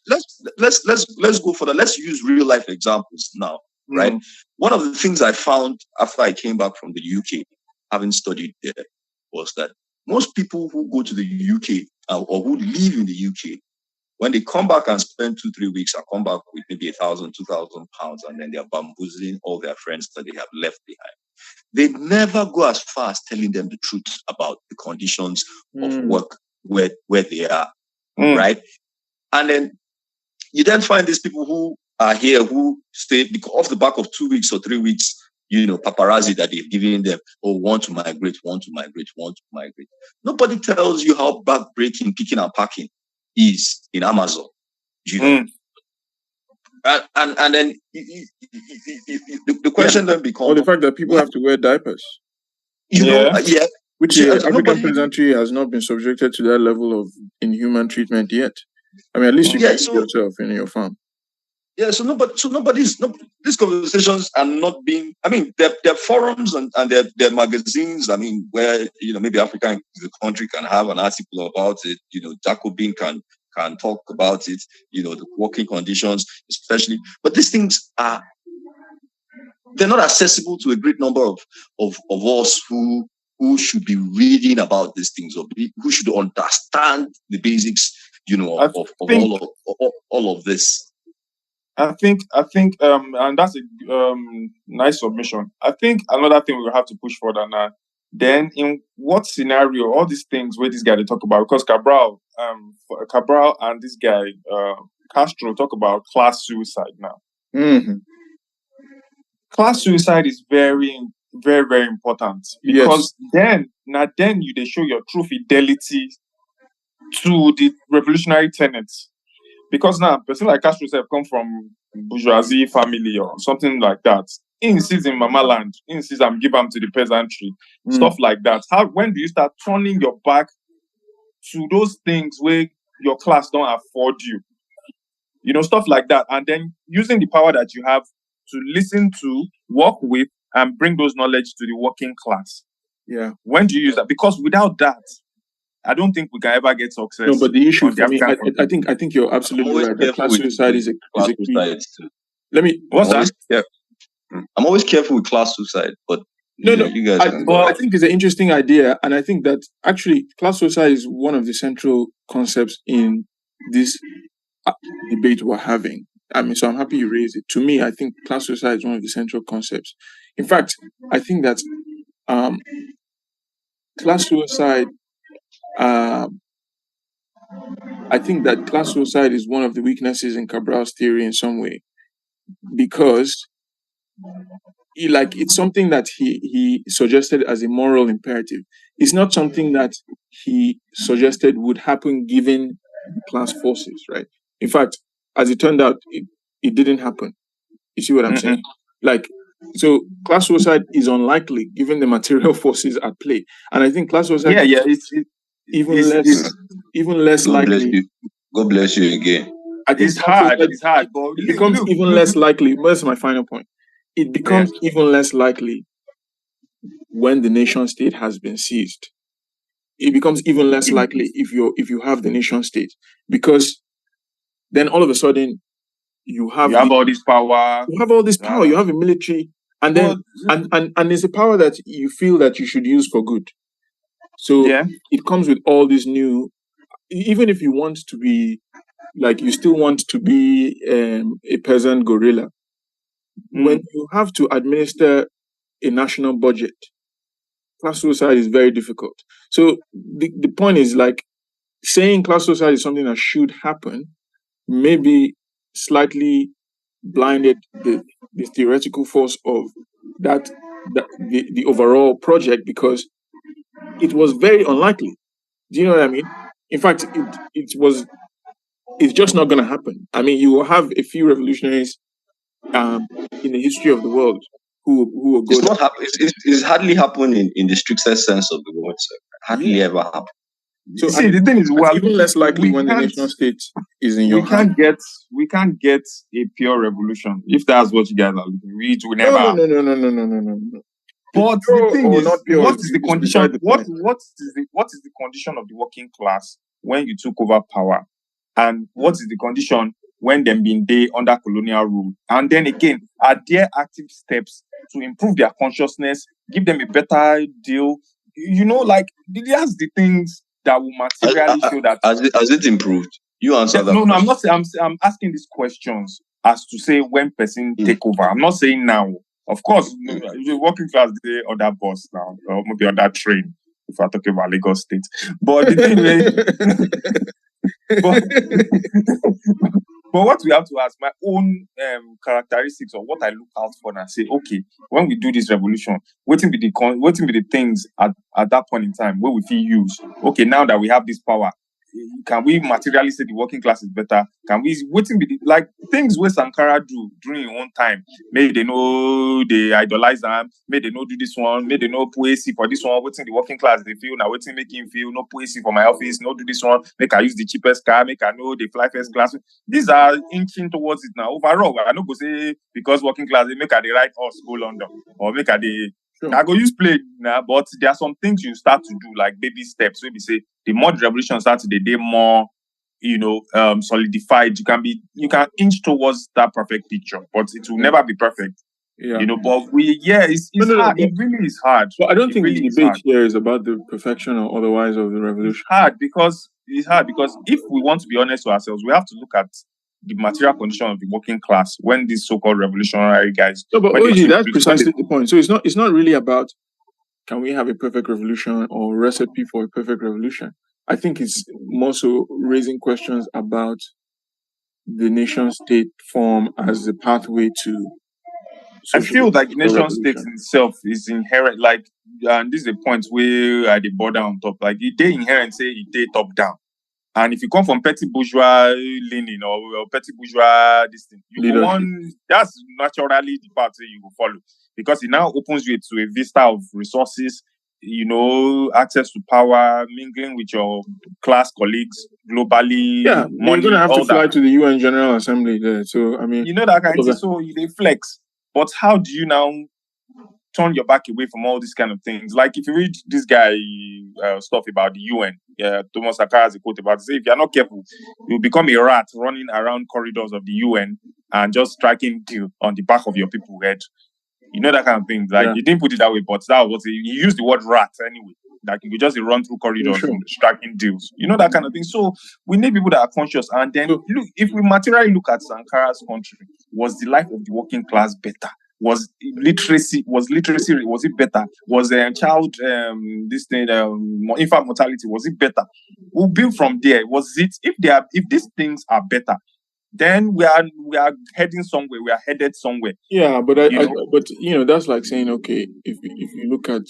let's go for that. Let's use real life examples now, right? One of the things I found after I came back from the UK, having studied there, was that most people who go to the UK or who live in the UK, when they come back and spend 2-3 weeks and come back with maybe 1,000, 2,000 pounds, and then they're bamboozling all their friends that they have left behind, they never go as far as telling them the truth about the conditions of work where they are, right? And then you then find these people who are here who stay because off the back of 2 weeks or 3 weeks, paparazzi that they've given them, want to migrate. Nobody tells you how backbreaking picking and packing is in Amazon, And then the question then becomes, or the fact that people have to wear diapers. Which African peasantry has not been subjected to that level of inhuman treatment yet. I mean, at least you can see yourself in your farm. Yeah, these conversations are not being, there are forums and there are magazines, where, maybe Africa, the country, can have an article about it, Jacobin can talk about it, the working conditions, especially, but these things they're not accessible to a great number of us who should be reading about these things, or who should understand the basics, of all of this. I think, and that's a nice submission. I think another thing we have to push further now. Then, in what scenario, all these things where this guy they talk about, because Cabral and this guy Castro talk about class suicide now. Class suicide is very, very, very important, because then they show your true fidelity to the revolutionary tenets. Because now, a person like Castro have come from bourgeoisie family or something like that. He insists in Mama Land. He insists I'm give them to the peasantry. Stuff like that. When do you start turning your back to those things where your class don't afford you? Stuff like that. And then using the power that you have to listen to, work with, and bring those knowledge to the working class. Yeah. When do you use that? Because without that, I don't think we can ever get success. No, but the issue for me, I think you're absolutely right. That class suicide is a key. What's that? Yeah. I'm always careful with class suicide, but you guys. I think it's an interesting idea, and I think that actually class suicide is one of the central concepts in this debate we're having. So I'm happy you raised it. To me, I think class suicide is one of the central concepts. In fact, I think that class suicide. I think that class suicide is one of the weaknesses in Cabral's theory in some way, because it's something that he suggested as a moral imperative. It's not something that he suggested would happen given the class forces, right? In fact, as it turned out, it didn't happen. You see what I'm saying? Like, so class suicide is unlikely given the material forces at play, and I think class suicide It's even less God bless likely. you. God bless you again. I think it's hard. suicide, It's hard, but it becomes even less likely. But that's my final point. It becomes even less likely when the nation state has been seized. It becomes even less likely if you have the nation state, because then all of a sudden you have all this power. You have all this power. You have a military, and then and it's a power that you feel that you should use for good. So it comes with all these new. Even if you want to be like, you still want to be a peasant gorilla. When you have to administer a national budget, class suicide is very difficult. So the point is, like, saying class suicide is something that should happen, maybe slightly blinded the theoretical force of the overall project, because it was very unlikely. Do you know what I mean? In fact, it's just not going to happen. I mean, you will have a few revolutionaries in the history of the world who will go It's down. not happen. It's hardly happening in the strictest sense of the word. Sir. Hardly ever happen. So See, the thing is, it's even less likely when the nation state is in your hand. We can't get a pure revolution if that's what you guys are looking. We will never. No. But the thing is, what is the condition? What is the condition of the working class when you took over power, and what is the condition when them been there under colonial rule? And then again, are there active steps to improve their consciousness, give them a better deal? You know, like that's the things that will materially show that. Has it improved? You answer that. No, I'm not saying. I'm asking these questions as to say when person take over. I'm not saying now. Of course, the working class, they on that bus now, or maybe on that train, if we're talking about Lagos State. But the thing is, but what we have to ask, my own characteristics, or what I look out for, and I say, okay, when we do this revolution, what will be the things at that point in time where we feel use? Okay, now that we have this power, can we materially say the working class is better? Can we waiting be like things where Sankara do during his own time? Maybe they know they idolize them, maybe they know do this one, maybe they know poesy for this one, waiting the working class they feel now, waiting make him feel no poesy for my office, no do this one, make I use the cheapest car, make I know they fly first class. These are inching towards it now. Overall, I don't go say because working class they make I the right us go London or make I the I go use play now, but there are some things you start to do like baby steps. Maybe say the more the revolution starts, the day more solidified. You can inch towards that perfect picture, but it will never be perfect. Yeah. You know, but it's hard. It really is hard. But I don't think the debate here is about the perfection or otherwise of the revolution. It's hard because if we want to be honest to ourselves, we have to look at the material condition of the working class when these so-called revolutionary guys. No, but OG, that's precisely the point. So it's not really about can we have a perfect revolution or recipe for a perfect revolution. I think it's more so raising questions about the nation state form as the pathway to. I feel like the nation state in itself is inherent. Like, and this is a point where the border on top. Like, they inherent say they top down. And if you come from petty bourgeois leaning or petty bourgeois this thing, that's naturally the path you will follow because it now opens you to a vista of resources, access to power, mingling with your class colleagues globally. Yeah, money, you're gonna have to fly that. to the UN General Assembly there. So I mean, that kind of thing. So they flex. But how do you now turn your back away from all these kind of things? Like if you read this guy stuff about the UN, Thomas Sankara has a quote about it. Say, if you're not careful, you'll become a rat running around corridors of the UN and just striking deal on the back of your people's head. That kind of thing. Like he didn't put it that way, but that was he used the word rat anyway. Like you could just run through corridors and striking deals. That kind of thing. So we need people that are conscious. And then look, if we materially look at Sankara's country, was the life of the working class better? Was literacy it better? Was child infant mortality was it better? We'll build from there. Was it if these things are better, then we are heading somewhere. We are headed somewhere. Yeah, but You know? that's like saying, okay, if you look at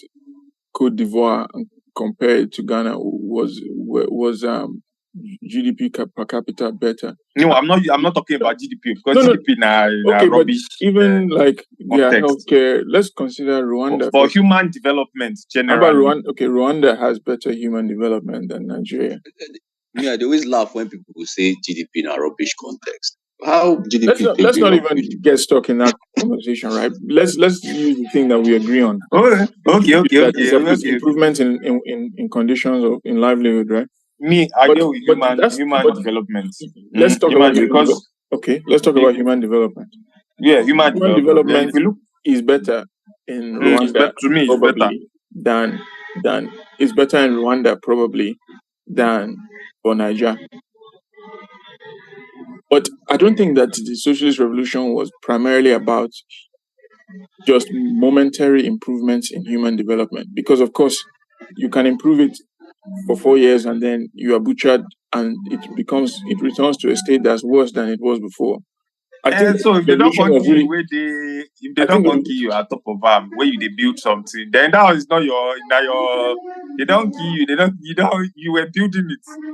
Cote d'Ivoire and compare it to Ghana, was GDP per capita better? No, I'm not talking about GDP because No, no. GDP na Okay, but rubbish. even like their context. healthcare, let's consider Rwanda. For human development How about generally. Rwanda? Okay, Rwanda has better human development than Nigeria. Yeah, they always laugh when people say GDP in a rubbish context. How GDP Let's not even rubbish? get stuck in that conversation, right? Let's use the thing that we agree on. Okay. It's improvements in conditions of in livelihood, right? Me, I deal with human development. Let's talk about human development. Yeah, human development. If we look, is better in Rwanda to me, it's better than it's better in Rwanda probably than for Niger. But I don't think that the socialist revolution was primarily about just momentary improvements in human development, because of course you can improve it for 4 years and then you are butchered and it returns to a state that's worse than it was before. I think so if they don't revolution was kill really, you, if they don't kill you at top of arm, where you they build something, then that is not your they don't kill you, you were building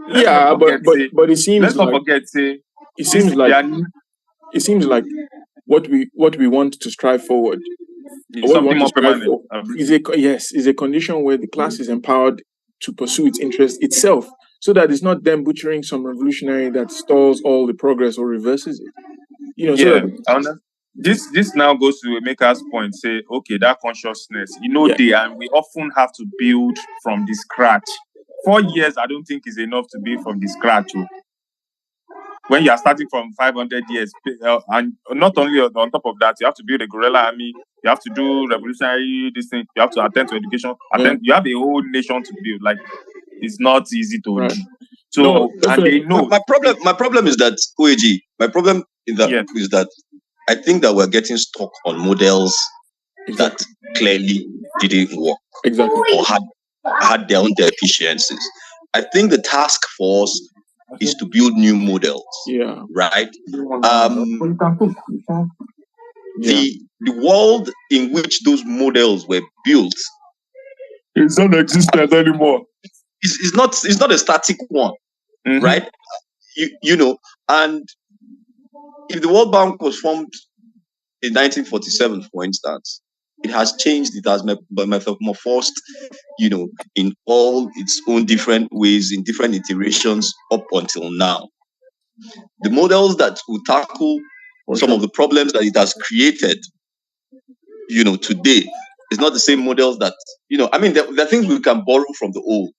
it. but it seems let's not like forget it seems like what we want to strive forward, is something more permanent. is a condition where the class is empowered to pursue its interest itself, so that it's not them butchering some revolutionary that stalls all the progress or reverses it. This now goes to Emeka's point. Say, okay, that consciousness, and we often have to build from the scratch. 4 years, I don't think is enough to build from the scratch. When you are starting from 500 years, and not only on top of that, you have to build a guerrilla army, you have to do revolutionary this thing, you have to attend to education, you have a whole nation to build. Like, it's not easy to do. So, and they know. My problem is that OAG. My problem is that I think that we're getting stuck on models that clearly didn't work, or had their own deficiencies. I think the task force is to build new models. Yeah. Right. The world in which those models were built is not existent anymore. It's not a static one, right? You know, and if the World Bank was formed in 1947, for instance, it has changed. It has metamorphosed, in all its own different ways, in different iterations up until now. The models that will tackle some of the problems that it has created, today, is not the same models that, I mean, there are things we can borrow from the old,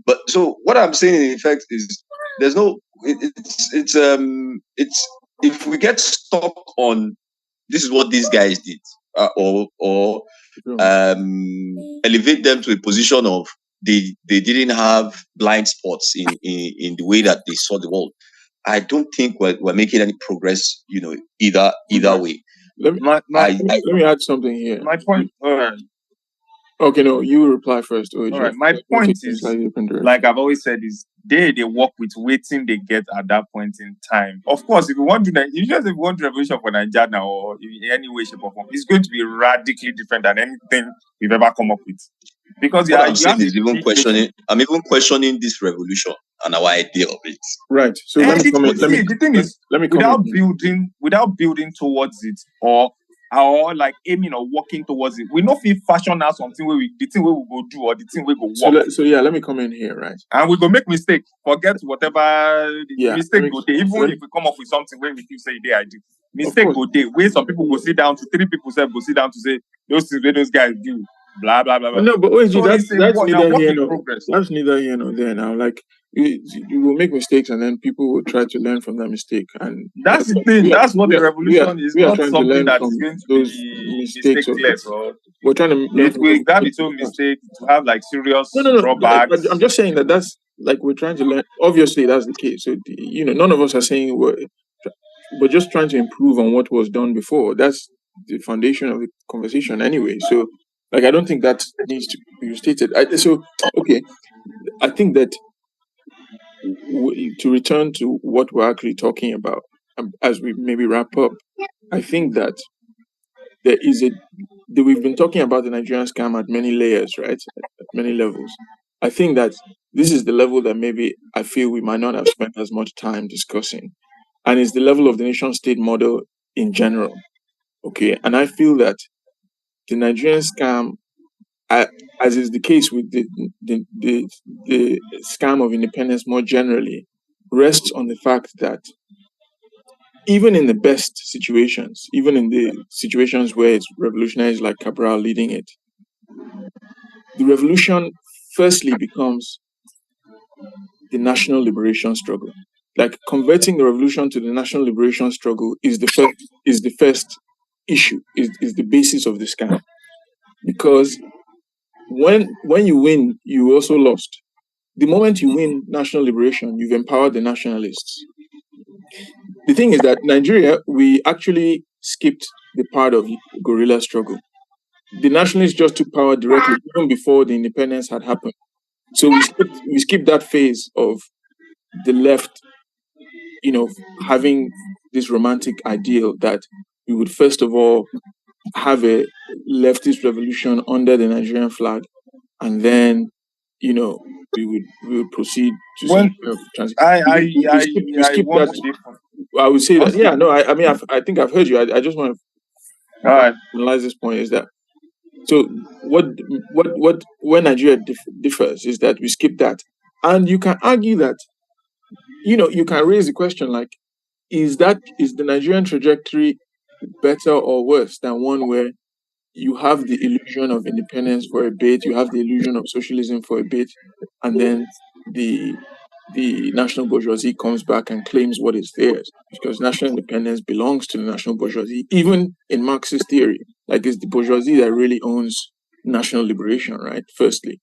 But so what I'm saying in effect is there's no, it's if we get stuck on this is what these guys did, or elevate them to a position of they didn't have blind spots in the way that they saw the world, I don't think we're making any progress, either way. Let me add something here. My point. Okay, no, you reply first. All right. My point is, like I've always said, is they work with waiting they get at that point in time. Of course, if you want revolution for Nigeria now, or in any way, shape, or form, it's going to be radically different than anything we've ever come up with. Because I'm even questioning this revolution and our idea of it. Right. So the thing is, without building towards it, or like aiming or working towards it, we know if fashion out something the thing we will go do, or the thing we go work. So let me come in here, right? And we go make mistake, forget whatever mistake go there. Even if we come up with something where we feel say they ideal, mistake go there. Where some people go sit down to 3 people go sit down to say those things those guys do. Blah blah blah blah. No, but OG, that's neither here nor that's neither here nor there now. Like you will make mistakes and then people will try to learn from that mistake, and that's the thing. That's what the revolution is. Not something that is going to those be mistakes. We're trying to learn from we have its own mistake to have like serious drawbacks. I'm just saying that's like we're trying to learn. Obviously, that's the case. So none of us are saying we're just trying to improve on what was done before. That's the foundation of the conversation, anyway. So. Like, I don't think that needs to be restated. I think that to return to what we're actually talking about, as we maybe wrap up, I think that there is that we've been talking about the Nigerian scam at many layers, right? At many levels. I think that this is the level that maybe I feel we might not have spent as much time discussing. And it's the level of the nation state model in general. Okay. And I feel that the Nigerian scam, as is the case with the scam of independence more generally, rests on the fact that even in the best situations, even in the situations where it's revolutionaries like Cabral leading it, the revolution firstly becomes the national liberation struggle. Like converting the revolution to the national liberation struggle is the first issue, is the basis of the scam. Because when you win, you also lost. The moment you win national liberation, you've empowered the nationalists. The thing is that Nigeria, we actually skipped the part of guerrilla struggle. The nationalists just took power directly, even before the independence had happened. So we skipped that phase of the left, having this romantic ideal that we would first of all have a leftist revolution under the Nigerian flag, and then, we would proceed to some Well, kind of transition. I I We I skip want that. to differ. I would say that, Okay. yeah, no, I mean, I think I've heard you. I just want All to right. analyze this point is that, so what where Nigeria differs is that we skip that, and you can argue that, you can raise the question like, is the Nigerian trajectory better or worse than one where you have the illusion of independence for a bit, you have the illusion of socialism for a bit, and then the national bourgeoisie comes back and claims what is theirs, because national independence belongs to the national bourgeoisie, even in Marxist theory. Like, it's the bourgeoisie that really owns national liberation, right? Firstly.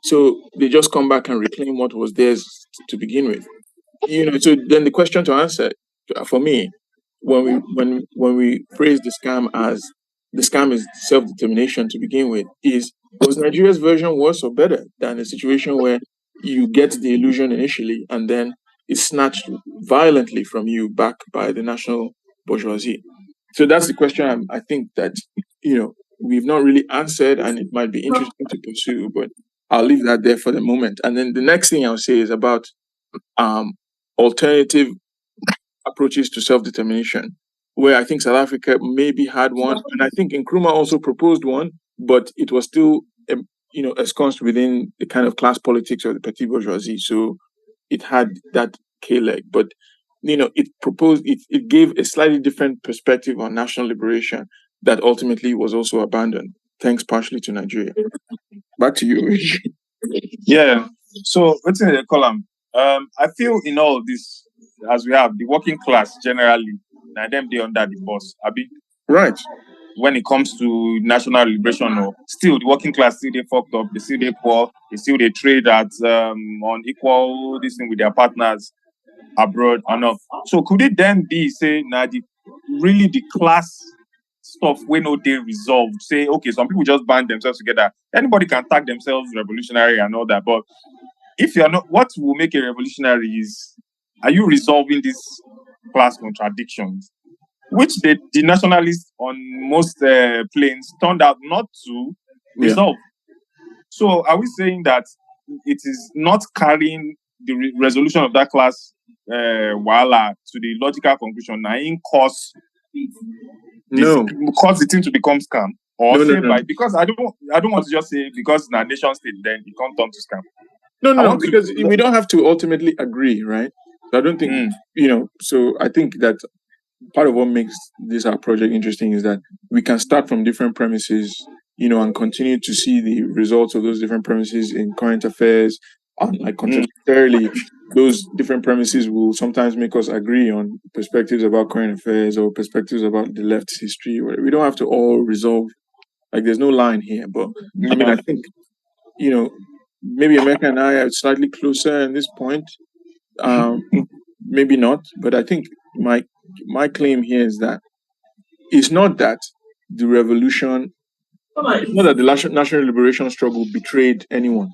So they just come back and reclaim what was theirs to begin with. So then the question to answer, for me, when we phrase the scam as the scam is self-determination to begin with, is, was Nigeria's version worse or better than a situation where you get the illusion initially and then it's snatched violently from you back by the national bourgeoisie? So that's the question I think that, we've not really answered, and it might be interesting to pursue, but I'll leave that there for the moment. And then the next thing I'll say is about um, alternative approaches to self-determination, where I think South Africa maybe had one, and I think Nkrumah also proposed one, but it was still, ensconced within the kind of class politics of the petit bourgeoisie. So it had that K leg, but it gave a slightly different perspective on national liberation that ultimately was also abandoned, thanks partially to Nigeria. Back to you. Yeah. So what's in the column? I feel in all this, as we have the working class generally, now them they under the boss. Right. When it comes to national liberation, or still the working class still they fucked up, they still they poor, they still they trade at on equal this thing with their partners abroad or not. So could it then be say now really the class stuff when no they resolved? Say okay, some people just band themselves together. Anybody can tag themselves revolutionary and all that, but if you're not, what will make a revolutionary is, are you resolving these class contradictions, which the nationalists on most planes turned out not to resolve. So are we saying that it is not carrying the resolution of that class wala to the logical conclusion now in cause No. cause the thing to become scam? Or No, say no. because I don't want to just say because in a nation state then it can't turn to scam. No, because we don't have to ultimately agree, right? So I don't think, so I think that part of what makes this our project interesting is that we can start from different premises, and continue to see the results of those different premises in current affairs. And like contemporarily, those different premises will sometimes make us agree on perspectives about current affairs or perspectives about the left's history. We don't have to all resolve, like, there's no line here. But I mean, I think, maybe America and I are slightly closer in this point. Maybe not, but I think my claim here is that it's not that the revolution It's not that the national liberation struggle betrayed anyone.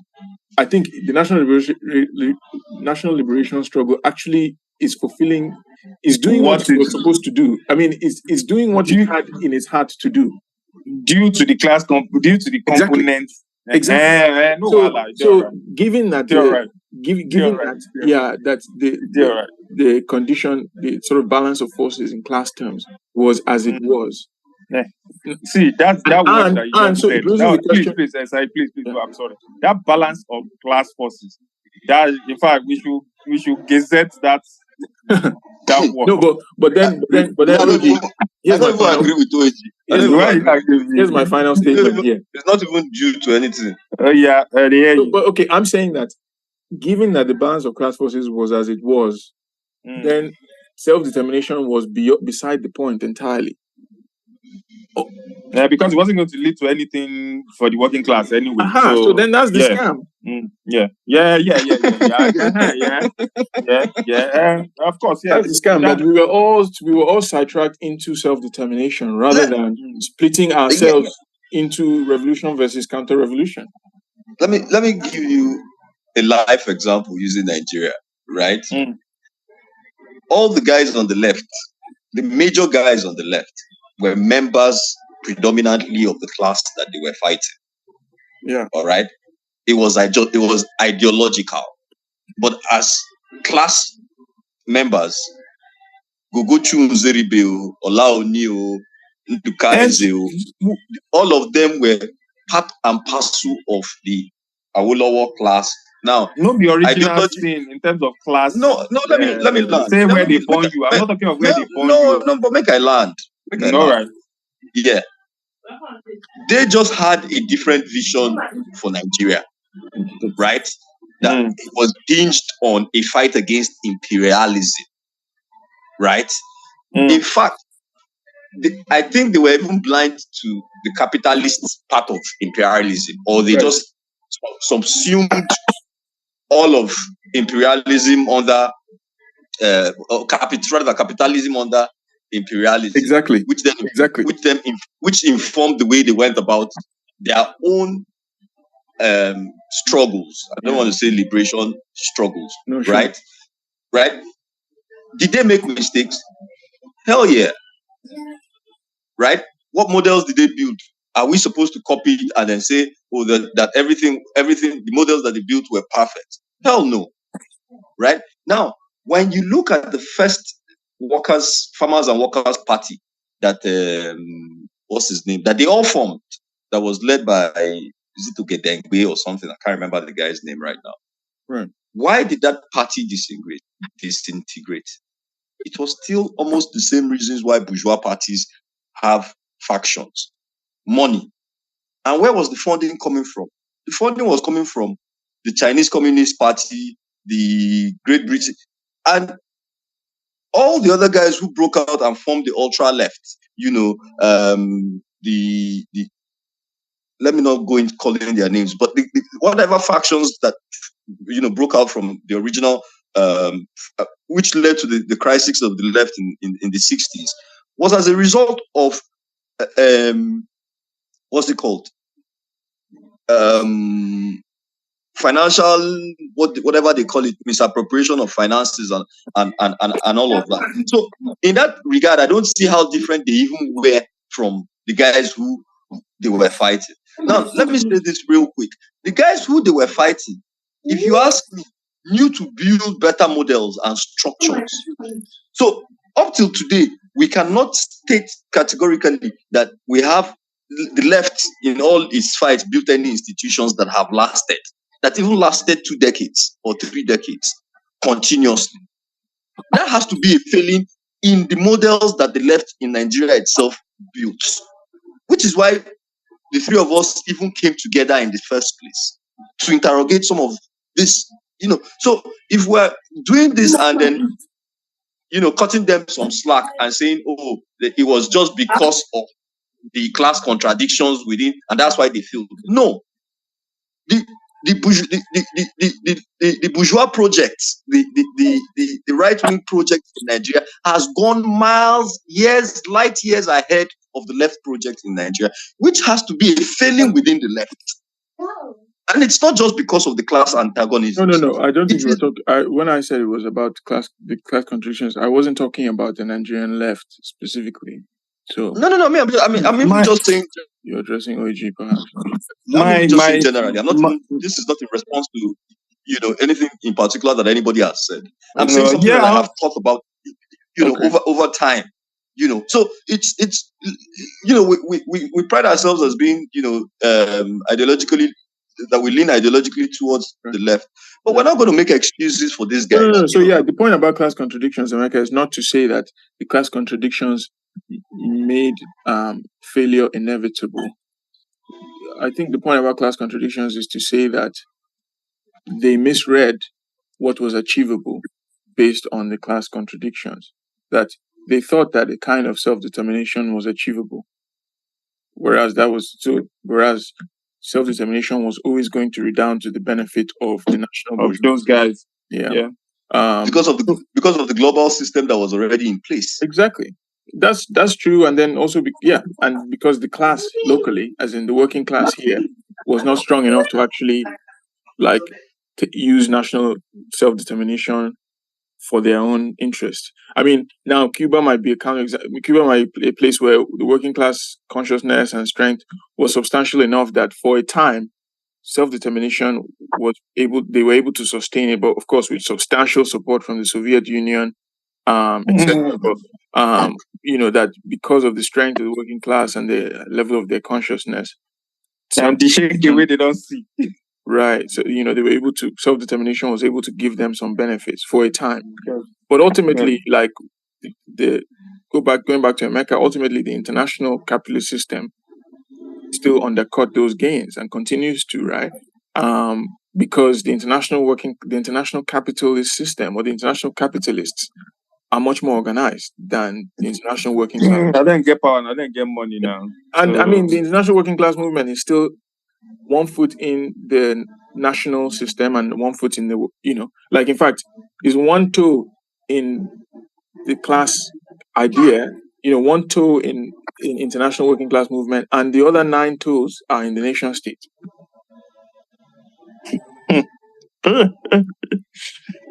I think the national liberation struggle actually is doing what What it was is supposed to do. I mean, it's doing what it had in its heart to do. due to the Exactly. components? Exactly. No, So, right. given that You're given right. that You're right. the condition, the sort of balance of forces in class terms was as it was. Yeah. See, that word that you And just so said. it raises the question. Please, please, Yeah. I'm sorry. That balance of class forces. That, in fact, we should gazette that word. No, but then, I here's don't my even final. agree with OG. Here's my final statement here. It's not even due to anything. But okay, I'm saying that given that the balance of class forces was as it was, then self-determination was beside the point entirely. Because it wasn't going to lead to anything for the working class anyway. So then that's the scam. Yeah. Of course, yeah. That's the scam, that we were all sidetracked into self-determination rather than splitting ourselves into revolution versus counter-revolution. Let me give you a life example using Nigeria, right? All the guys on the left, the major guys on the left, were members predominantly of the class that they were fighting. Yeah. All right. It was ideological, but as class members, Guguchu Nzeribe, Olaoni, Ndukaize, all of them were part and parcel of the Awolowo class. Now, not the original thing in terms of class. No, let me land. Say where they born you. I'm not talking of where they born you. No, but make I land. Right. Yeah. They just had a different vision for Nigeria, right? That it was hinged on a fight against imperialism, right? In fact, I think they were even blind to the capitalist part of imperialism, or they just subsumed all of imperialism under capitalism under imperialism. Exactly. Which informed the way they went about their own struggles. I don't want to say liberation struggles, right? Right? Did they make mistakes? Hell yeah. Right? What models did they build? Are we supposed to copy it and then say, oh, that everything, the models that they built were perfect? Hell no. Right? Now, when you look at the first farmers and workers party that what's his name, that they all formed, that was led by, is it Ugedengbe or something? I can't remember the guy's name right now. Right. Why did that party disintegrate? It was still almost the same reasons why bourgeois parties have factions. Money. And where was the funding coming from? The funding was coming from the Chinese Communist Party, the Great Britain, and all the other guys who broke out and formed the ultra left. The let me not go into calling their names, but the whatever factions that broke out from the original, which led to the crisis of the left in the 60s, was as a result of what's it called? Financial, whatever they call it, misappropriation of finances and all of that. So in that regard, I don't see how different they even were from the guys who they were fighting. Now, let me say this real quick. The guys who they were fighting, if you ask me, knew to build better models and structures. So up till today, we cannot state categorically that we have the left in all its fights built any institutions that have lasted, that even lasted 2 decades or 3 decades continuously. That has to be a failing in the models that the left in Nigeria itself built, which is why the three of us even came together in the first place to interrogate some of this, So if we're doing this and then, cutting them some slack and saying, oh, it was just because of the class contradictions within, and that's why they failed. No. the bourgeois project, the right-wing project in Nigeria has gone light years ahead of the left project in Nigeria, which has to be a failing within the left. And it's not just because of the class antagonism. No. I don't think you were talking. When I said it was about the class contradictions, I wasn't talking about the Nigerian left specifically. So no. I'm just saying you're addressing OG, perhaps. Saying generally. This is not in response to anything in particular that anybody has said. I'm saying something that I have thought about over time. So it's we pride ourselves as being ideologically, that we lean ideologically towards the left, but we're not going to make excuses for this guy. No. So the point about class contradictions, America, is not to say that the class contradictions made failure inevitable. I think the point about class contradictions is to say that they misread what was achievable based on the class contradictions. That they thought that a kind of self-determination was achievable, whereas self-determination was always going to redound to the benefit of the national bourgeois. Those guys. Yeah. Because of the global system that was already in place. Exactly. That's true. And then also and because the class locally, as in the working class here, was not strong enough to actually use national self-determination for their own interest. I mean, now Cuba might be a Cuba might be a place where the working class consciousness and strength was substantial enough that for a time self-determination they were able to sustain it, but of course with substantial support from the Soviet Union, etc. But that because of the strength of the working class and the level of their consciousness, and the shake away they don't see. Right. So, they were able to, self-determination was able to give them some benefits for a time. But ultimately, going back to America, ultimately the international capitalist system still undercut those gains and continues to, right? Because the international capitalist system, or the international capitalists, are much more organized than the international working class. I don't get power, I don't get money now. And I mean, the international working class movement is still one foot in the national system and one foot in the, in fact, is one toe in the class idea, one toe in international working class movement, and the other 9 toes are in the nation state.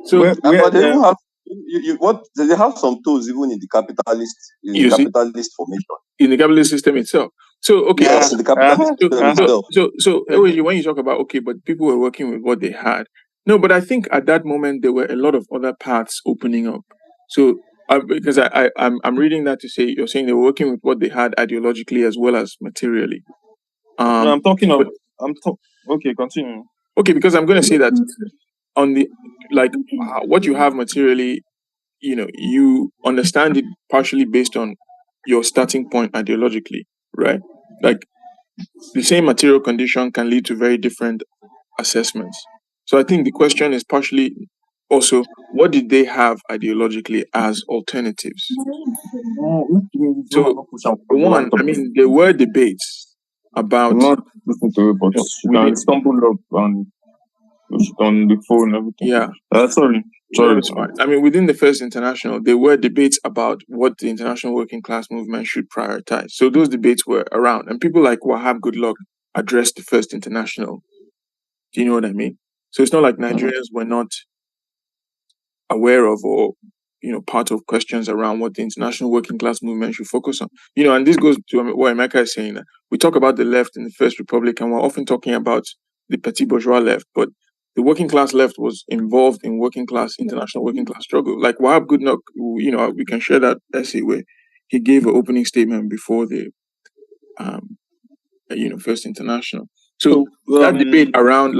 So but they don't have they have some tools even in the capitalist capitalist formation. In the capitalist system itself. So okay, yes, in the capitalist system itself. So when you talk about but people were working with what they had. No, but I think at that moment there were a lot of other paths opening up. So because I'm reading that to say you're saying they were working with what they had ideologically as well as materially. No, I'm talking of okay, continue. Okay, because I'm going to say that on the what you have materially, you understand it partially based on your starting point ideologically, right? Like the same material condition can lead to very different assessments. So I think the question is partially also, what did they have ideologically as alternatives? So one, I mean, there were debates about. I'm not listening to it, but you can stumble up on the phone and everything. Yeah. Sorry. No, it's fine. I mean, within the First International, there were debates about what the international working class movement should prioritize. So those debates were around, and people like Wahab Goodluck addressed the First International. Do you know what I mean? So it's not like Nigerians were not aware of or, part of questions around what the international working class movement should focus on. And this goes to what Emeka is saying. We talk about the left in the First Republic, and we're often talking about the petit bourgeois left, but the working class left was involved in international working class struggle. Like Wahab Goodluck, we can share that essay where he gave an opening statement before the, First International. So that debate around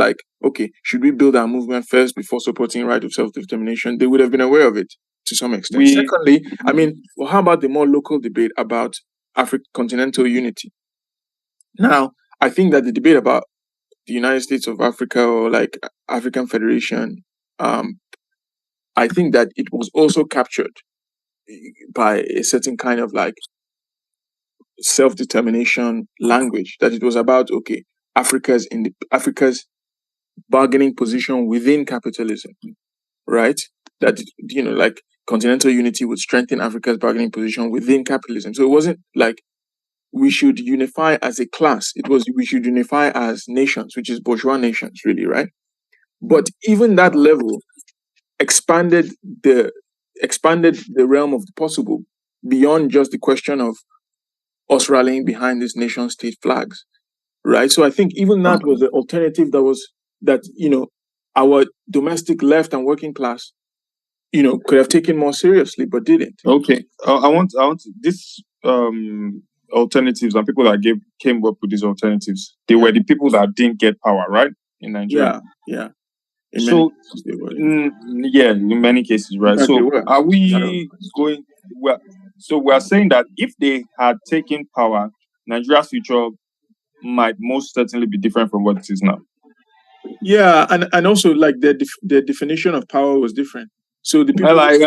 should we build our movement first before supporting right of self-determination? They would have been aware of it to some extent. Secondly, I mean, how about the more local debate about continental unity? Now, I think that the debate about the United States of Africa or African Federation, I think that it was also captured by a certain kind of self-determination language, that it was about Africa's bargaining position within capitalism, right? That, like continental unity would strengthen Africa's bargaining position within capitalism. So it wasn't like we should unify as a class. It was we should unify as nations, which is bourgeois nations, really, right? But even that level expanded the realm of the possible beyond just the question of us rallying behind these nation state flags, right? So I think even that was the alternative that our domestic left and working class could have taken more seriously but didn't. Okay, I want this alternatives and people that came up with these alternatives. They were the people that didn't get power, right, in Nigeria. Yeah. So yeah, in many cases, right? In fact, they So were. are we going? Well, so we are saying that if they had taken power, Nigeria's future might most certainly be different from what it is now. Yeah, and also like the definition of power was different. So the people, Like, you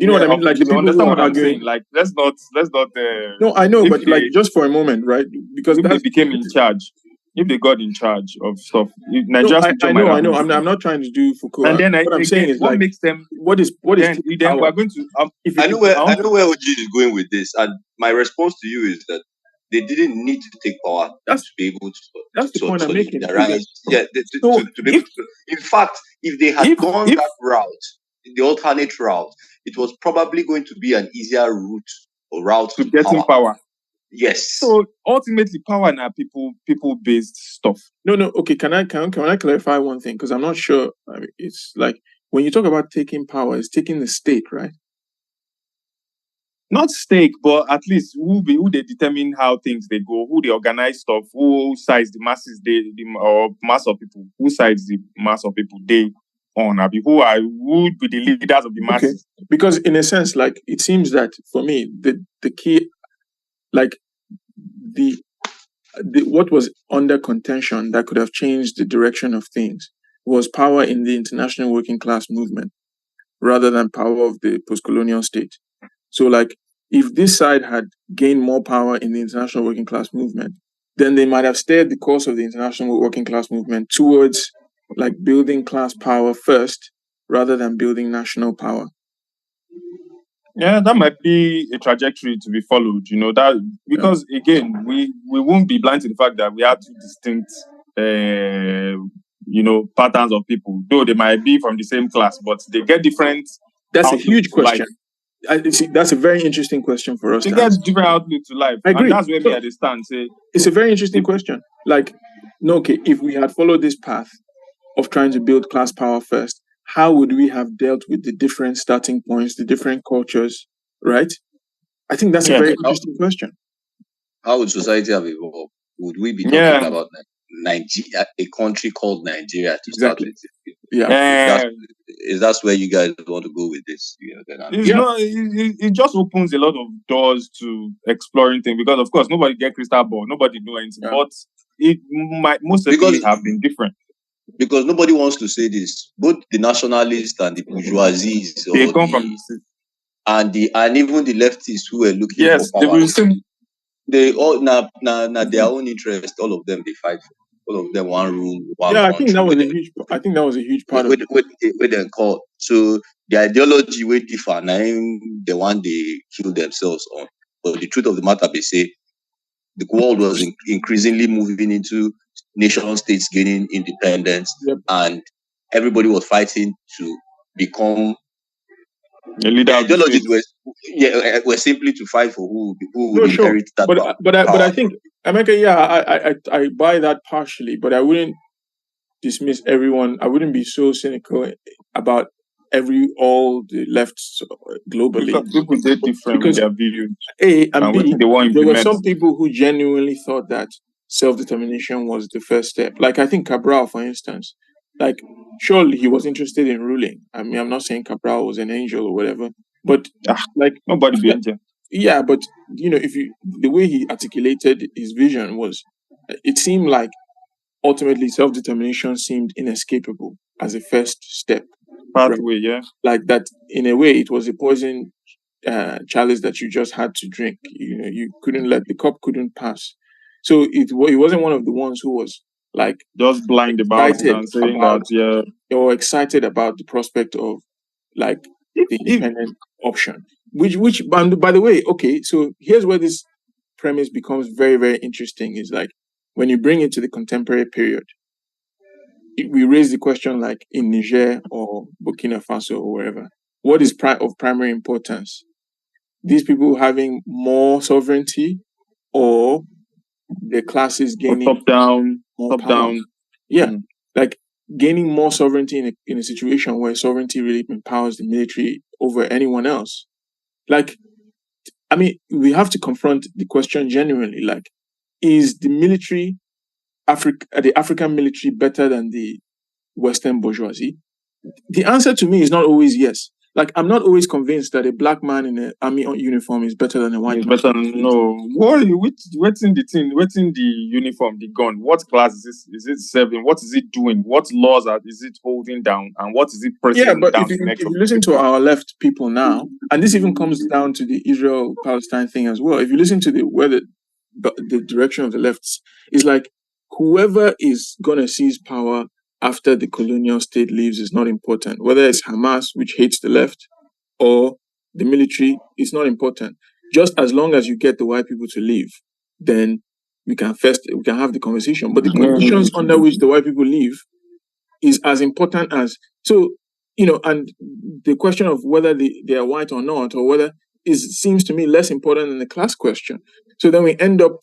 know what I mean? Like the people understand who what are I'm saying. arguing. Like, let's not. No, I know, if but like just for a moment, right? Because if they became in charge, if they got in charge of stuff, Nigeria's future I might know. have been I'm different. not trying to do Foucault. And then What I'm saying is what like, makes them? what is Then power? we're going to. I know where OG is going with this, and my response to you is that they didn't need to take power to be able That's the point I'm making. solidarize. Yeah, So to be able to. In fact, if they had gone that route, the alternate route, it was probably going to be an easier route to getting power. Yes. So ultimately, power now people based stuff. No. Okay, can I clarify one thing? Because I'm not sure. I mean, it's like when you talk about taking power, it's taking the state, right? Not stake, but at least who they determine how things they go, who they organize stuff, who sides the masses or mass of people, who sides the mass of people they on, who would be the leaders of the masses. Okay. Because in a sense, like it seems that for me, the key, like the what was under contention that could have changed the direction of things was power in the international working class movement rather than power of the post-colonial state. So like if this side had gained more power in the international working class movement, then they might have steered the course of the international working class movement towards like building class power first rather than building national power. Yeah, that might be a trajectory to be followed, that because again, we won't be blind to the fact that we have two distinct patterns of people, though they might be from the same class, but they get different. That's a huge question. That's a very interesting question for us. They get different outlook to life. I agree. And that's where me understand. Say it's a very interesting question. Like, no, okay, if we had followed this path of trying to build class power first, how would we have dealt with the different starting points, the different cultures, right? I think that's a very interesting question. How would society have evolved? Would we be talking about Nigeria, a country called Nigeria to start with? Yeah. Is that where you guys want to go with this? It just opens a lot of doors to exploring things because, of course, nobody get crystal ball, nobody know anything, but it might most certainly have been different. Because nobody wants to say this. Both the nationalists and the bourgeoisie, they come from and even the leftists who were looking for power. They all now their own interest. All of them they fight for. All of them one rule, one country. I think that was a huge part of it. With them called. So the ideology way differ. Now the one they kill themselves on. But the truth of the matter, they say the world was increasingly moving into nation states gaining independence, and everybody was fighting to become a leader. The ideologies were simply to fight for who would inherit that power. But I think America, I buy that partially, but I wouldn't dismiss everyone. I wouldn't be so cynical about all the lefts globally. Because people did different with their views. A and B, there were some people who genuinely thought that self-determination was the first step. Like I think Cabral, for instance, like surely he was interested in ruling. I mean, I'm not saying Cabral was an angel or whatever, but like nobody be angel. Yeah, but the way he articulated his vision was, it seemed like ultimately self-determination seemed inescapable as a first step. Pathway, yeah. Like that, in a way, it was a poison chalice that you just had to drink. You couldn't the cup couldn't pass. So he wasn't one of the ones who was like just blind about it excited and saying about, that or excited about the prospect of like the if independent option. Which by the way, okay, so here's where this premise becomes very, very interesting. Is like when you bring it to the contemporary period, we raise the question like in Niger or Burkina Faso or wherever, what is of primary importance? These people having more sovereignty or the classes or gaining top down, more top power? down. Yeah, like gaining more sovereignty in a situation where sovereignty really empowers the military over anyone else. Like, I mean, we have to confront the question genuinely. Like, is the military the African military better than the Western bourgeoisie? The answer to me is not always yes. Like, I'm not always convinced that a black man in an army uniform is better than a white It's man. better no. What's in the thing? What's in the uniform? The gun? What class is this? Is it serving? What is it doing? What laws is it holding down? And what is it Yeah, pressing but down if the you necks of listen to people? our left people now, and this even comes down to the Israel Palestine thing as well. If you listen to the direction of the left is like whoever is gonna seize power after the colonial state leaves is not important. Whether it's Hamas, which hates the left, or the military, it's not important. Just as long as you get the white people to leave, then we can have the conversation. But the conditions under which the white people leave is as important as so, and the question of whether they are white or not, or whether seems to me less important than the class question. So then we end up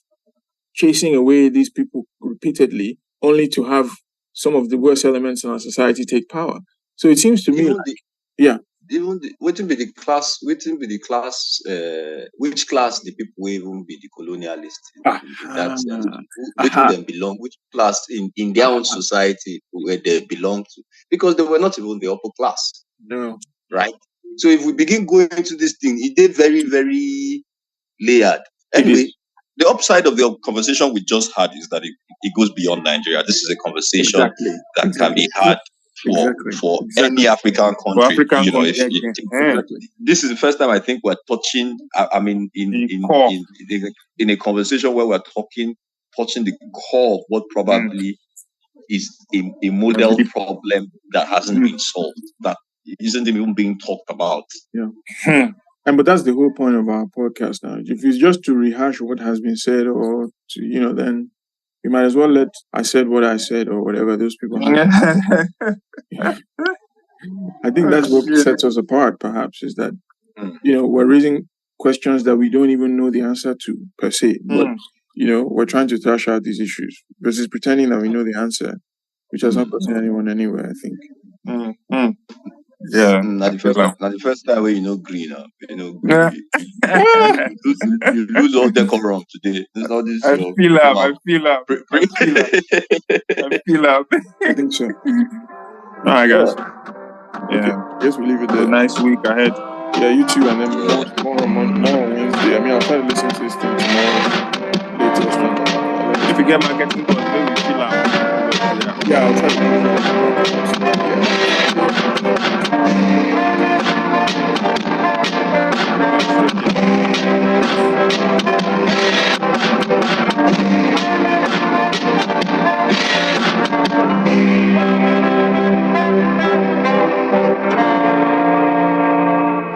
chasing away these people repeatedly, only to have some of the worst elements in our society take power. So it seems to me Even like, the yeah, even the wetin be the class, which class the people wey even be the colonialists in that sense? Wetin aha, them belong, which class in their own society where they belong to? Because they were not even the upper class, no, right? So if we begin going into this thing, it did very, very layered. it Anyway, is the upside of the conversation we just had is that it goes beyond Nigeria. This is a conversation exactly, that can exactly, be had exactly, for any exactly, African For country. African You know, country, if exactly. this is the first time I think we're touching. I mean, the core. in a conversation where we're touching the core of what probably is a model problem that hasn't been solved, that isn't even being talked about. Yeah. But that's the whole point of our podcast now. If it's just to rehash what has been said, or to, then you might as well let I said what I said or whatever those people have. I think that's what sets us apart, perhaps, is that, we're raising questions that we don't even know the answer to per se, but, we're trying to thrash out these issues versus pretending that we know the answer, which has not gotten anyone anywhere, I think. Yeah. Not the first time where green, Yeah. you lose all decorum today. There's all this. I feel up. I feel up. I think so. All right, guys. Okay, guess we leave it there. A nice week ahead. Yeah, you too, and then more on Wednesday. I mean, I'll try to listen to this thing tomorrow, latest. If you get marketing calls, maybe we chill out. Yeah, I'll try to do that. Yeah.